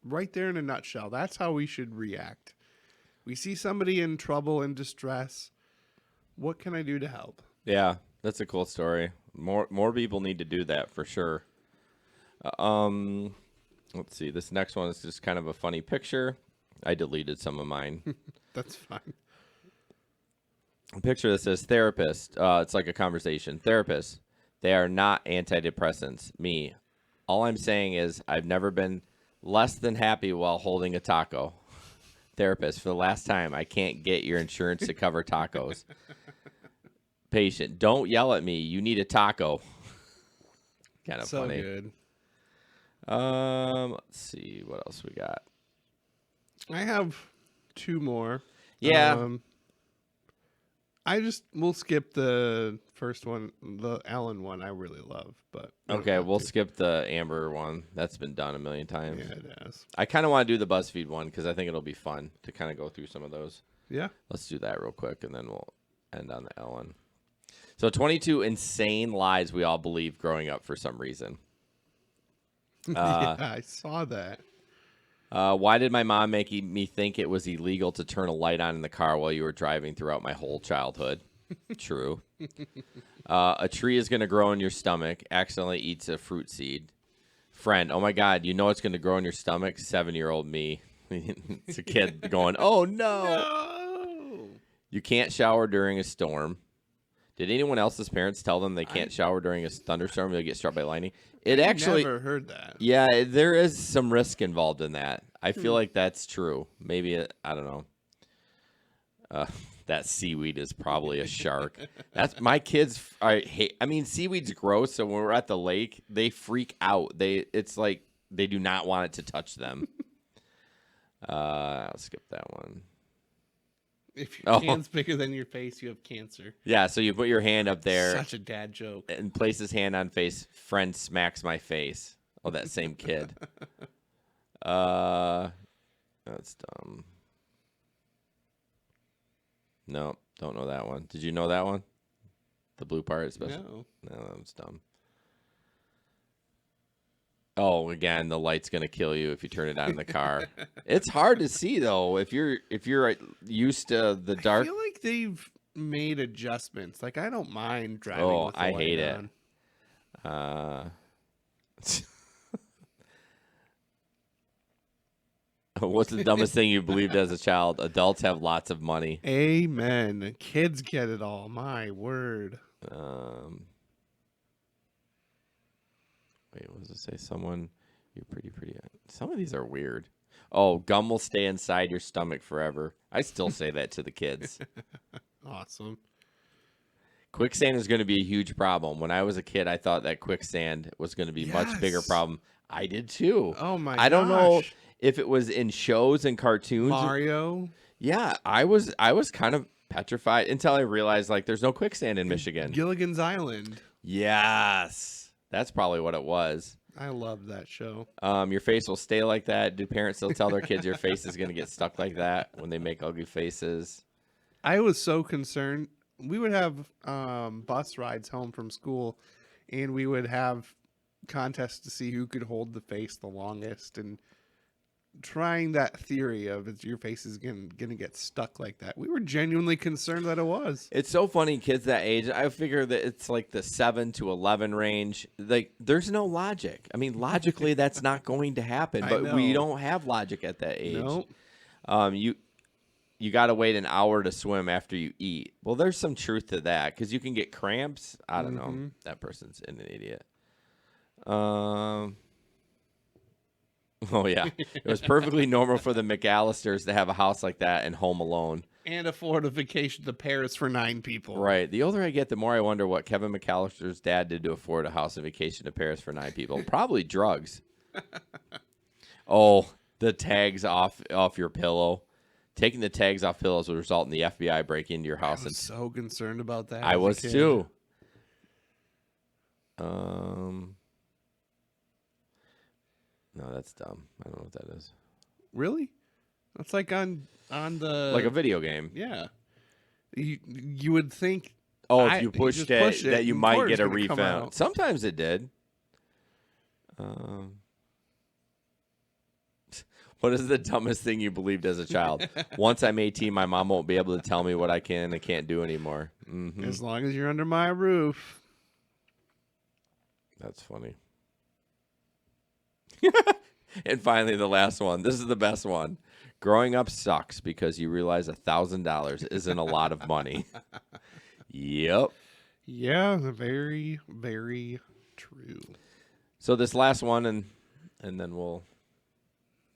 right there in a nutshell. That's how we should react. We see somebody in trouble and distress. What can I do to help? Yeah, that's a cool story. More people need to do that for sure. Let's see. This next one is just kind of a funny picture. I deleted some of mine. That's fine. A picture that says therapist. It's like a conversation. Therapist. They are not antidepressants. Me. All I'm saying is I've never been less than happy while holding a taco. Therapist. For the last time, I can't get your insurance to cover tacos. Patient. Don't yell at me. You need a taco. Kind of So funny. good. Let's see what else we got. I have two more. Yeah. We'll skip the first one, the Ellen one. I really love, but we don't Okay, have we'll to. skip the Amber one. That's been done a million times. Yeah, it has. I kind of want to do the BuzzFeed one because I think it'll be fun to kind of go through some of those. Yeah. Let's do that real quick, and then we'll end on the Ellen. So 22 insane lies we all believed growing up for some reason. Yeah, I saw that. Why did my mom make me think it was illegal to turn a light on in the car while you were driving throughout my whole childhood? True. A tree is going to grow in your stomach. Accidentally eats a fruit seed. Friend, oh my God, you know it's going to grow in your stomach? 7-year-old me. It's a kid going, oh no. No. You can't shower during a storm. Did anyone else's parents tell them they can't shower during a thunderstorm? They'll get struck by lightning. It I actually, never heard that. yeah, there is some risk involved in that. I feel like that's true. Maybe I don't know. That seaweed is probably a shark. That's my kids. I mean, seaweed's gross. So when we're at the lake, they freak out. It's like they do not want it to touch them. I'll skip that one. If your Oh. hand's bigger than your face, you have cancer. Yeah, so you put your hand up there Such a dad joke. and place his hand on face. Friend smacks my face. Oh, that same kid. That's dumb. No, don't know that one. Did you know that one? The blue part, especially. No. No, that was dumb. Oh, again, the light's gonna kill you if you turn it on in the car. It's hard to see though if you're used to the I dark. feel like they've made adjustments. Like I don't mind driving. Oh, with the I light hate it. on. What's the dumbest thing you believed as a child? Adults have lots of money. Amen. Kids get it all. My word. Wait, what does it say? Someone, you're pretty. Some of these are weird. Oh, gum will stay inside your stomach forever. I still say that to the kids. Awesome. Quicksand is going to be a huge problem. When I was a kid, I thought that quicksand was going to be a much bigger Yes. problem. I did too. Oh my I don't know gosh. if it was in shows and cartoons. Mario. Yeah, I was kind of petrified until I realized like there's no quicksand in Michigan. Gilligan's Island. Yes. That's probably what it was. I love that show. Your face will stay like that. Do parents still tell their kids your face is going to get stuck like that when they make ugly faces? I was so concerned. We would have bus rides home from school, and we would have contests to see who could hold the face the longest, and trying that theory of is your face is gonna get stuck like that. We were genuinely concerned that it was. It's so funny, kids that age. I figure that it's like the 7 to 11 range. Like, there's no logic. I mean, logically, that's not going to happen. I But we know. don't have logic at that age. Nope. You got to wait an hour to swim after you eat. Well, there's some truth to that because you can get cramps. I don't know. That person's an idiot. Oh, yeah. It was perfectly normal for the McAllisters to have a house like that and Home Alone. And afford a vacation to Paris for 9 people. Right. The older I get, the more I wonder what Kevin McAllister's dad did to afford a house and vacation to Paris for 9 people. Probably drugs. Oh, the tags off your pillow. Taking the tags off pillows would result in the FBI breaking into your I house. was so concerned about that. I as a was kid. too. No, that's dumb. I don't know what that is. Really? That's like on the Like a video game. yeah. You would think Oh, I- if you you pushed just it, push it, that you and might more get is a gonna come refund. out. Sometimes it did. What is the dumbest thing you believed as a child? Once I'm 18, my mom won't be able to tell me what I can and can't do anymore. Hmm. as long as you're under my roof. That's funny. And finally, the last one. This is the best one. Growing up sucks because you realize $1,000 isn't a lot of money. Yep. Yeah, very, very true. So this last one, and then we'll.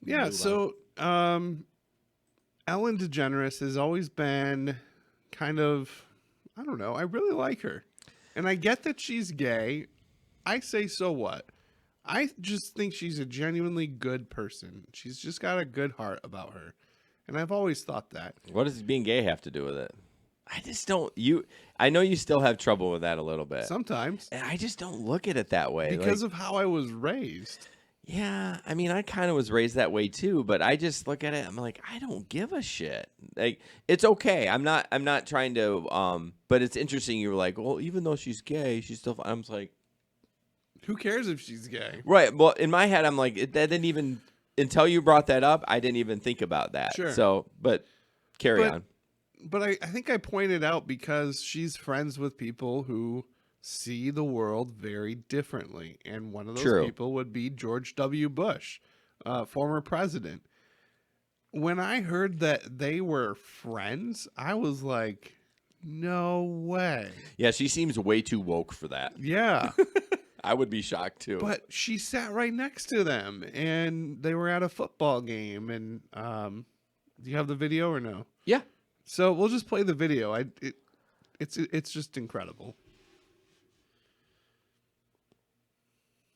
Yeah, move so Ellen DeGeneres has always been kind of, I don't know, I really like her. And I get that she's gay. I say, so what? I just think she's a genuinely good person. She's just got a good heart about her. And I've always thought that. What does being gay have to do with it? I just don't. I know you still have trouble with that a little bit. Sometimes. And I just don't look at it that way. Because Like, of how I was raised. yeah, I mean, I kind of was raised that way too, but I just look at it. I'm like, I don't give a shit. Like, it's okay. I'm not trying to. But it's interesting. You were like, well, even though she's gay, she's still. I'm just like, Who cares if she's gay? Right. Well, in my head, I'm like, that didn't even, until you brought that up, I didn't even think about that. Sure. So, but carry But- on. But I think I pointed out because she's friends with people who see the world very differently. And one of those True. people would be George W. Bush, former president. When I heard that they were friends, I was like, no way. Yeah, she seems way too woke for that. Yeah. I would be shocked too. But she sat right next to them and they were at a football game. And do you have the video or no? yeah. So we'll just play the video. It's just incredible.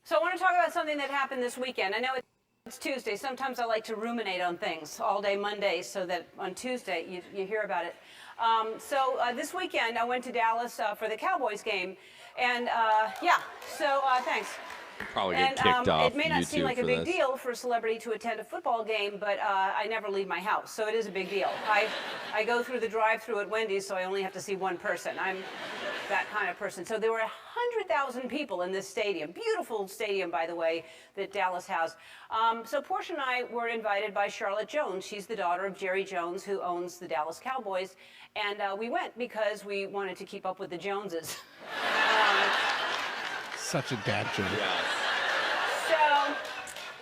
So I want to talk about something that happened this weekend. I know it's Tuesday. Sometimes I like to ruminate on things all day Monday so that on Tuesday you hear about it. So this weekend I went to Dallas for the Cowboys game. And thanks. Probably get kicked off it may not YouTube seem like a for big this. deal for a celebrity to attend a football game, but I never leave my house, so it is a big deal. I go through the drive-thru at Wendy's, so I only have to see one person. I'm that kind of person. So there were 100,000 people in this stadium. Beautiful stadium, by the way, that Dallas has. So Portia and I were invited by Charlotte Jones. She's the daughter of Jerry Jones, who owns the Dallas Cowboys. And we went because we wanted to keep up with the Joneses. Such a dad joke.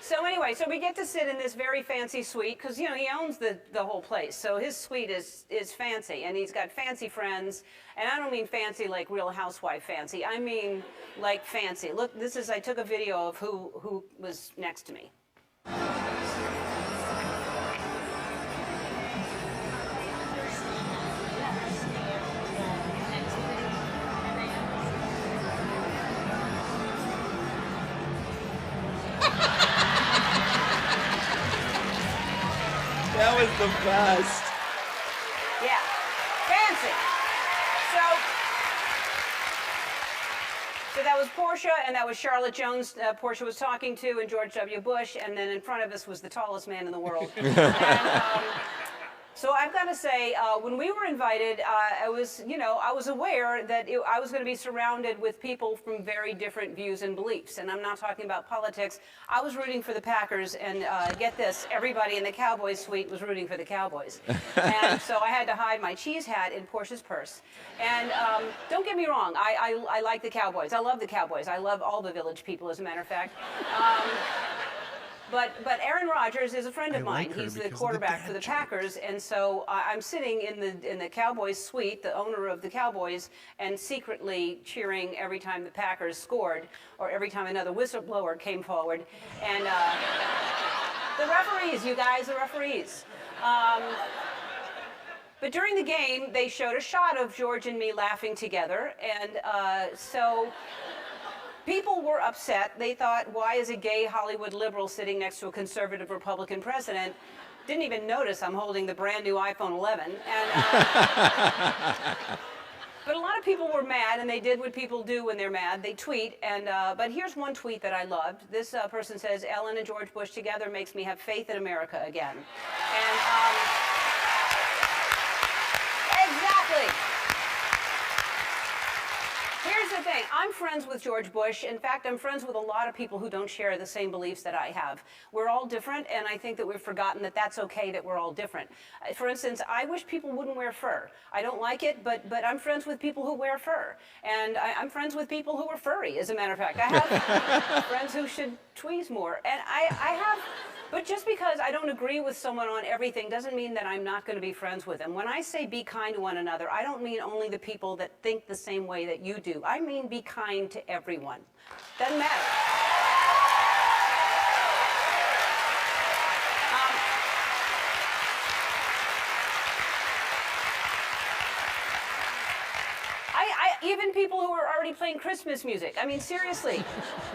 So anyway, so we get to sit in this very fancy suite because, he owns the whole place. So his suite is fancy, and he's got fancy friends. And I don't mean fancy like Real Housewife fancy. I mean like fancy. Look, I took a video of who was next to me. That was the best. Yeah, fancy. So that was Portia, and that was Charlotte Jones. Portia was talking to, and George W. Bush, and then in front of us was the tallest man in the world. So I've got to say, when we were invited, I was aware that I was going to be surrounded with people from very different views and beliefs. And I'm not talking about politics. I was rooting for the Packers, and get this, everybody in the Cowboys suite was rooting for the Cowboys. And so I had to hide my cheese hat in Portia's purse. And don't get me wrong, I like the Cowboys. I love the Cowboys. I love all the Village people, as a matter of fact. But Aaron Rodgers is a friend of I mine. like her He's the because of the quarterback for the dad Packers, and so I'm sitting in the Cowboys suite, the owner of the Cowboys, and secretly cheering every time the Packers scored or every time another whistleblower came forward. And the referees, you guys, the referees. But during the game, they showed a shot of George and me laughing together, and so. People were upset. They thought, why is a gay Hollywood liberal sitting next to a conservative Republican president? Didn't even notice I'm holding the brand new iPhone 11. And, but a lot of people were mad, and they did what people do when they're mad. They tweet. But here's one tweet that I loved. This person says, Ellen and George Bush together makes me have faith in America again. And exactly. Here's the thing. I'm friends with George Bush. In fact, I'm friends with a lot of people who don't share the same beliefs that I have. We're all different, and I think that we've forgotten that that's okay that we're all different. For instance, I wish people wouldn't wear fur. I don't like it, but I'm friends with people who wear fur. And I'm friends with people who are furry, as a matter of fact. I have friends who should tweeze more. And I have... But just because I don't agree with someone on everything doesn't mean that I'm not going to be friends with them. When I say be kind to one another, I don't mean only the people that think the same way that you do. I mean be kind to everyone. Doesn't matter. Even people who are already playing Christmas music. I mean, seriously,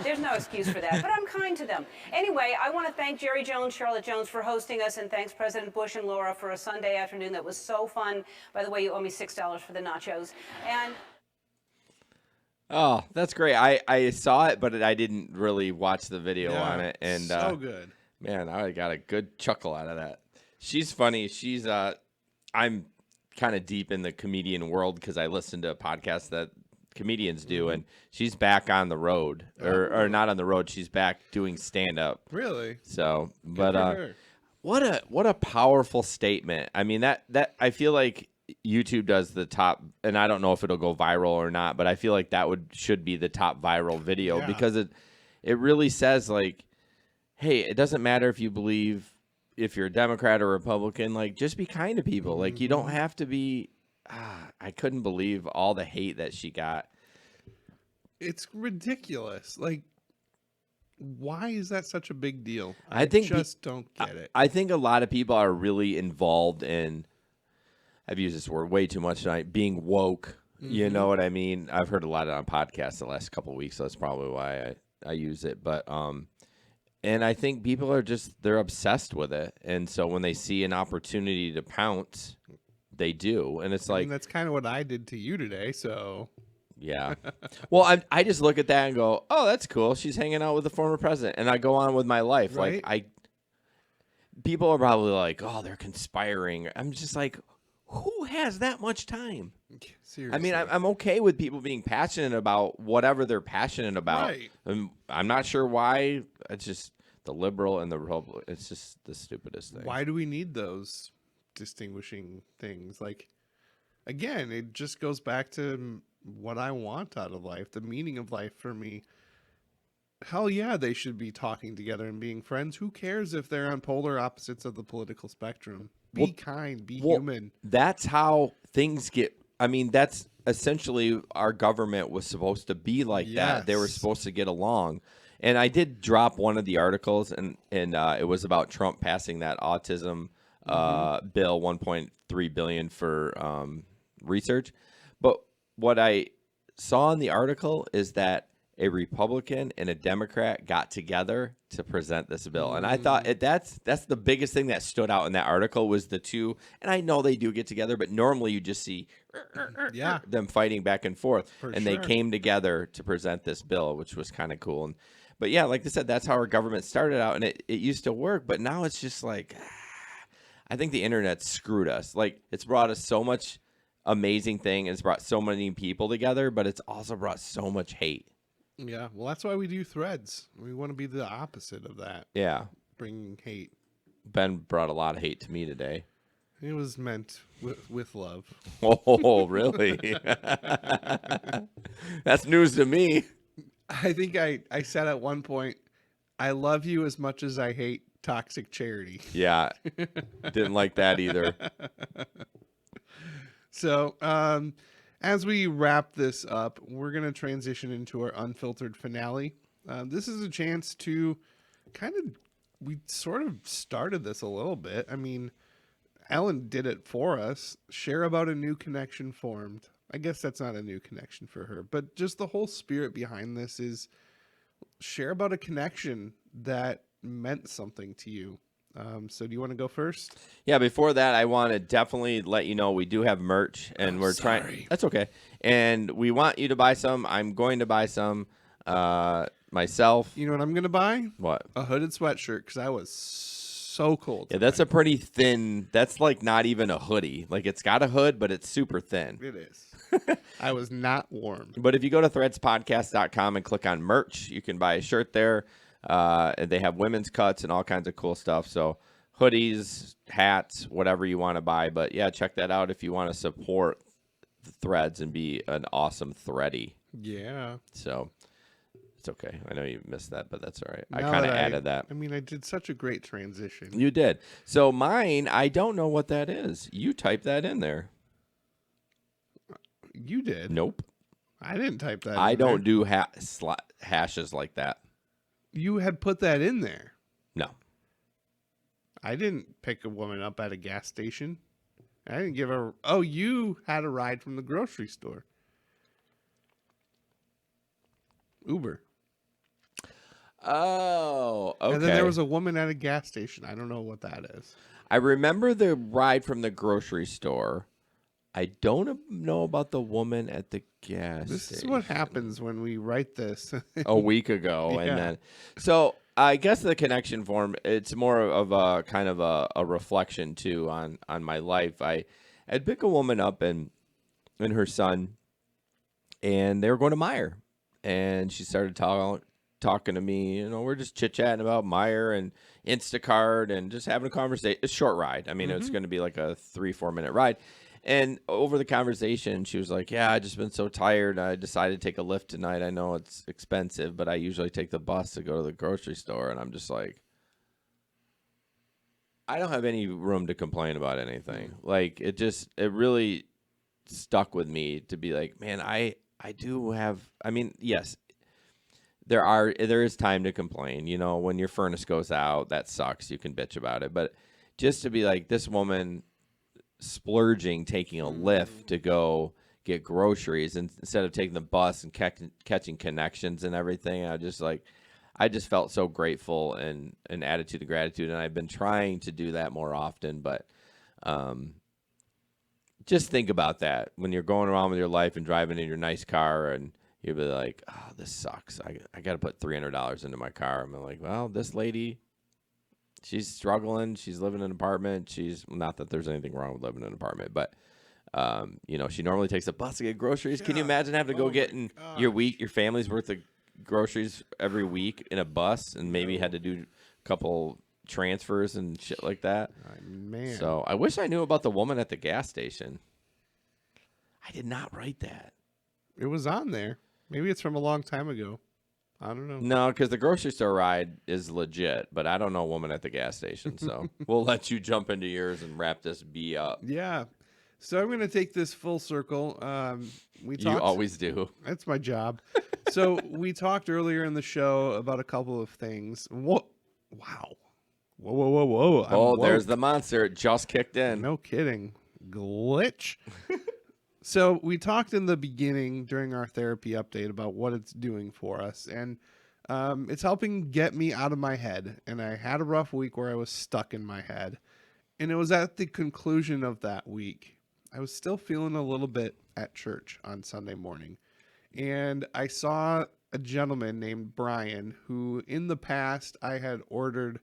there's no excuse for that, but I'm kind to them. Anyway, I want to thank Jerry Jones, Charlotte Jones for hosting us, and thanks President Bush and Laura for a Sunday afternoon that was so fun. By the way, you owe me $6 for the nachos. And Oh, that's great. I saw it, but I didn't really watch the video on it. And so good. Man, I got a good chuckle out of that. She's funny. I'm kind of deep in the comedian world because I listen to a podcast that comedians do, and she's back on the road, or not on the road. She's back doing stand up. Really? So, Good but for her. what a powerful statement. I mean, that I feel like YouTube does the top, and I don't know if it'll go viral or not, but I feel like that should be the top viral video Yeah. because it really says like, hey, it doesn't matter if you believe, if you're a Democrat or Republican, like just be kind to people. Like you don't have to be. I couldn't believe all the hate that she got. It's ridiculous. Like, why is that such a big deal? I think just don't get it. I think a lot of people are really involved in, I've used this word way too much tonight, being woke. You know what I mean? I've heard a lot on podcasts the last couple of weeks, so that's probably why I use it. But and I think people are they're obsessed with it. And so when they see an opportunity to pounce, they do. And it's like, And that's kind of what I did to you today. So yeah. Well, I just look at that and go, oh, that's cool. She's hanging out with the former president. And I go on with my life. Right. Like, people are probably like, oh, they're conspiring. I'm just like, who has that much time? seriously, I mean, I'm okay with people being passionate about whatever they're passionate about. Right. I'm not sure why. It's just the liberal and the Republican. It's just the stupidest thing. why do we need those distinguishing things? Like, again, it just goes back to what I want out of life, the meaning of life for me. Hell yeah, they should be talking together and being friends. Who cares if they're on polar opposites of the political spectrum? Be Well- kind, be well, human. That's how things get. I mean, that's essentially our government was supposed to be like that. They were Yes. supposed to get along. And I did drop one of the articles, and it was about Trump passing that autism bill, 1.3 billion for research. But what I saw in the article is that a Republican and a Democrat got together to present this bill, and I thought that's the biggest thing that stood out in that article was the two. And I know they do get together, but normally you just see Yeah. them fighting back and forth, For and they sure. came together to present this bill, which was kind of cool. And but yeah, like I said, that's how our government started out, and it used to work, but now it's just like I think the internet screwed us. Like it's brought us so much amazing thing, and it's brought so many people together, but it's also brought so much hate. Yeah, well, that's why we do threads. We want to be the opposite of that, Yeah. bringing hate. Ben brought a lot of hate to me today. It was meant with love. Oh, really? That's news to me. I think I said at one point, I love you as much as I hate toxic charity. Yeah. Didn't like that either. So, as we wrap this up, we're going to transition into our unfiltered finale. This is a chance to we sort of started this a little bit. I mean, Ellen did it for us. Share about a new connection formed. I guess that's not a new connection for her, but just the whole spirit behind this is share about a connection that meant something to you. So do you want to go first? Yeah, before that, I want to definitely let you know we do have merch, and we're trying. sorry. That's okay. And we want you to buy some. I'm going to buy some myself. You know what I'm going to buy? What? A hooded sweatshirt because I was so cold. Yeah, that's a pretty thin. That's like not even a hoodie. Like it's got a hood, but it's super thin. It is. I was not warm. But if you go to threadspodcast.com and click on merch, you can buy a shirt there. And they have women's cuts and all kinds of cool stuff. So hoodies, hats, whatever you want to buy. But yeah, check that out if you want to support the Threads and be an awesome thready. Yeah. So it's okay. I know you missed that, but that's all right. I Now kind of that added that. I mean, I did such a great transition. You did. So mine, I don't know what that is. You typed that in there. You did. Nope. I didn't type that. I in don't there. do hashes like that. You had put that in there. No. I didn't pick a woman up at a gas station. I didn't give her. Oh, you had a ride from the grocery store. Uber. Oh, okay. And then there was a woman at a gas station. I don't know what that is. I remember the ride from the grocery store. I don't know about the woman at the gas This station. is what happens when we write this. A week ago. Yeah. And then, so I guess the connection form, it's more of a kind of a reflection too on my life. I'd pick a woman up and her son, and they were going to Meijer, and she started talking to me. You know, we're just chit chatting about Meijer and Instacart and just having a conversation. A short ride. I mean, it's going to be like a 3-4 minute ride. And over the conversation, she was like, yeah, I just been so tired. I decided to take a Lyft tonight. I know it's expensive, but I usually take the bus to go to the grocery store. And I'm just like, I don't have any room to complain about anything. Like, it really stuck with me to be like, man, I do have, I mean, yes, there is time to complain. You know, when your furnace goes out, that sucks. You can bitch about it. But just to be like, this woman splurging, taking a Lyft to go get groceries instead of taking the bus and catching connections and everything. I just felt so grateful and an attitude of gratitude. And I've been trying to do that more often, but just think about that when you're going around with your life and driving in your nice car and you'll be like, oh, this sucks. I got to put $300 into my car. I'm like, well, this lady, she's struggling. She's living in an apartment. Not that there's anything wrong with living in an apartment, but you know, she normally takes a bus to get groceries. Can you imagine having to go get in your family's worth of groceries every week in a bus, and maybe had to do a couple transfers and shit like that? Man. So I wish I knew about the woman at the gas station. I did not write that. It was on there. Maybe it's from a long time ago. I don't know. No, because the grocery store ride is legit, but I don't know woman at the gas station. So we'll let you jump into yours and wrap this B up. Yeah. So I'm going to take this full circle. You always do. That's my job. So we talked earlier in the show about a couple of things. What? Wow. Whoa. Oh, there's the monster. It just kicked in. No kidding. Glitch. So we talked in the beginning during our therapy update about what it's doing for us. And it's helping get me out of my head. And I had a rough week where I was stuck in my head. And it was at the conclusion of that week, I was still feeling a little bit at church on Sunday morning. And I saw a gentleman named Brian, who in the past I had ordered,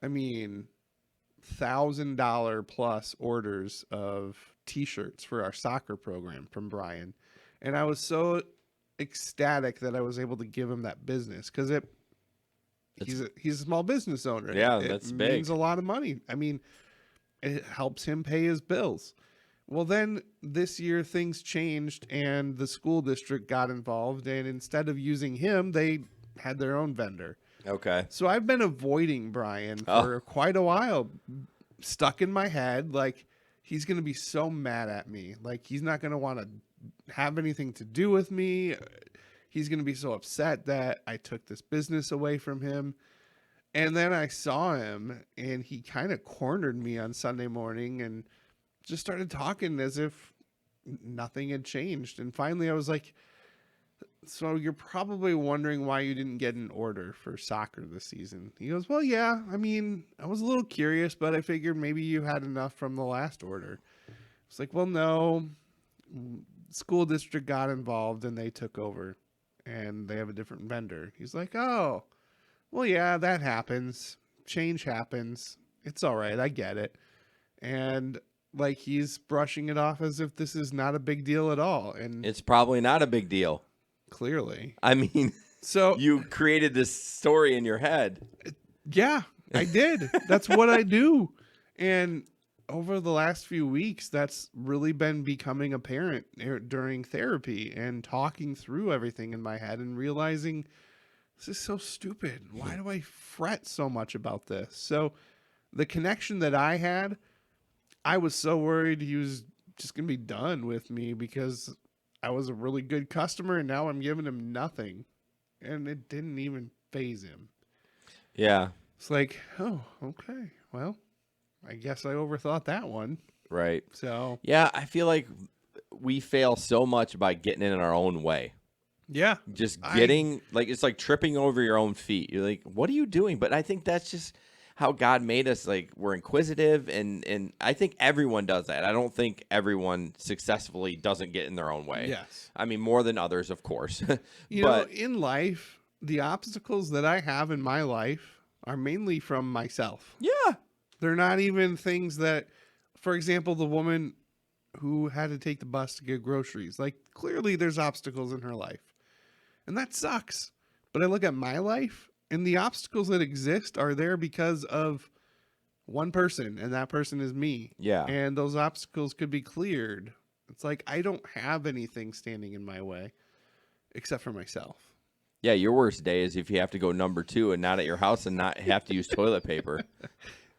$1,000 plus orders of t-shirts for our soccer program from Brian. And I was so ecstatic that I was able to give him that business because he's a small business owner. Yeah, that's big. It means a lot of money. I mean, it helps him pay his bills. Well, then this year things changed and the school district got involved, and instead of using him, they had their own vendor. Okay. So I've been avoiding Brian for quite a while, stuck in my head. Like, he's going to be so mad at me. Like, he's not going to want to have anything to do with me. He's going to be so upset that I took this business away from him. And then I saw him, and he kind of cornered me on Sunday morning and just started talking as if nothing had changed. And finally I was like, so you're probably wondering why you didn't get an order for soccer this season. He goes, well, yeah, I was a little curious, but I figured maybe you had enough from the last order. It's like, well, no, school district got involved and they took over and they have a different vendor. He's like, oh, well, yeah, that happens. Change happens. It's all right. I get it. And like, he's brushing it off as if this is not a big deal at all. And it's probably not a big deal. Clearly. I mean, so you created this story in your head. Yeah, I did. That's what I do. And over the last few weeks, that's really been becoming apparent during therapy and talking through everything in my head and realizing this is so stupid. Why do I fret so much about this? So the connection that I had, I was so worried he was just going to be done with me because I was a really good customer and now I'm giving him nothing. And it didn't even faze him. Yeah. It's like, oh, okay. Well, I guess I overthought that one. Right. So, yeah, I feel like we fail so much by getting in our own way. Yeah. Just getting, it's like tripping over your own feet. You're like, what are you doing? But I think that's just how God made us. Like, we're inquisitive, and I think everyone does that. I don't think everyone successfully doesn't get in their own way. Yes. I mean, more than others, of course. You know, in life, the obstacles that I have in my life are mainly from myself. Yeah. They're not even things that, for example, the woman who had to take the bus to get groceries. Like, clearly there's obstacles in her life. And that sucks. But I look at my life, and the obstacles that exist are there because of one person, and that person is me. Yeah. And those obstacles could be cleared. It's like I don't have anything standing in my way except for myself. Yeah, your worst day is if you have to go number 2 and not at your house and not have to use toilet paper.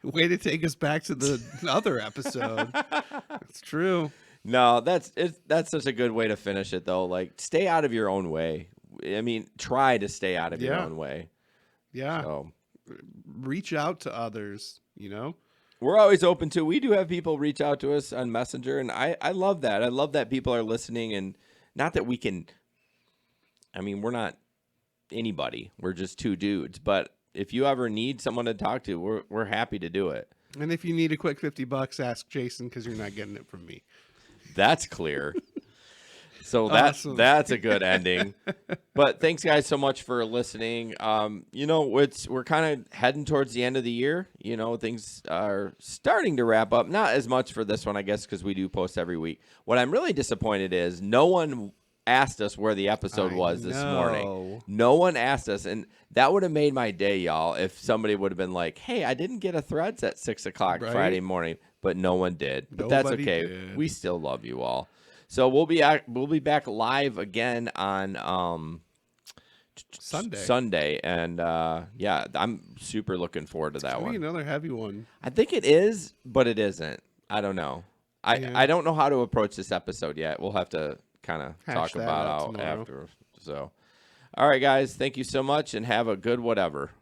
Way to take us back to the other episode. It's true. No, that's such a good way to finish it, though. Like, stay out of your own way. I mean, try to stay out of your Yeah. own way. Yeah. So Reach out to others, you know? we're always open to. We do have people reach out to us on Messenger, and I love that. I love that people are listening, and not that we can. I mean, we're not anybody. We're just two dudes. But if you ever need someone to talk to, we're happy to do it. And if you need a quick $50, ask Jason because you're not getting it from me. That's clear. So Awesome. that's a good ending. But thanks, guys, so much for listening. You know, we're kind of heading towards the end of the year. You know, things are starting to wrap up. Not as much for this one, I guess, because we do post every week. What I'm really disappointed is no one asked us where the episode was this morning. No one asked us, and that would have made my day, y'all, if somebody would have been like, hey, I didn't get a Threads at 6 o'clock Right? Friday morning, but no one did. But that's Nobody okay. did. We still love you all. So we'll be back live again on Sunday, and yeah, I'm super looking forward to that Maybe one. another heavy one. I think it is, but it isn't. I don't know. Yeah. I don't know how to approach this episode yet. We'll have to kind of Hash talk that about out out tomorrow. after. So, all right, guys, thank you so much, and have a good whatever.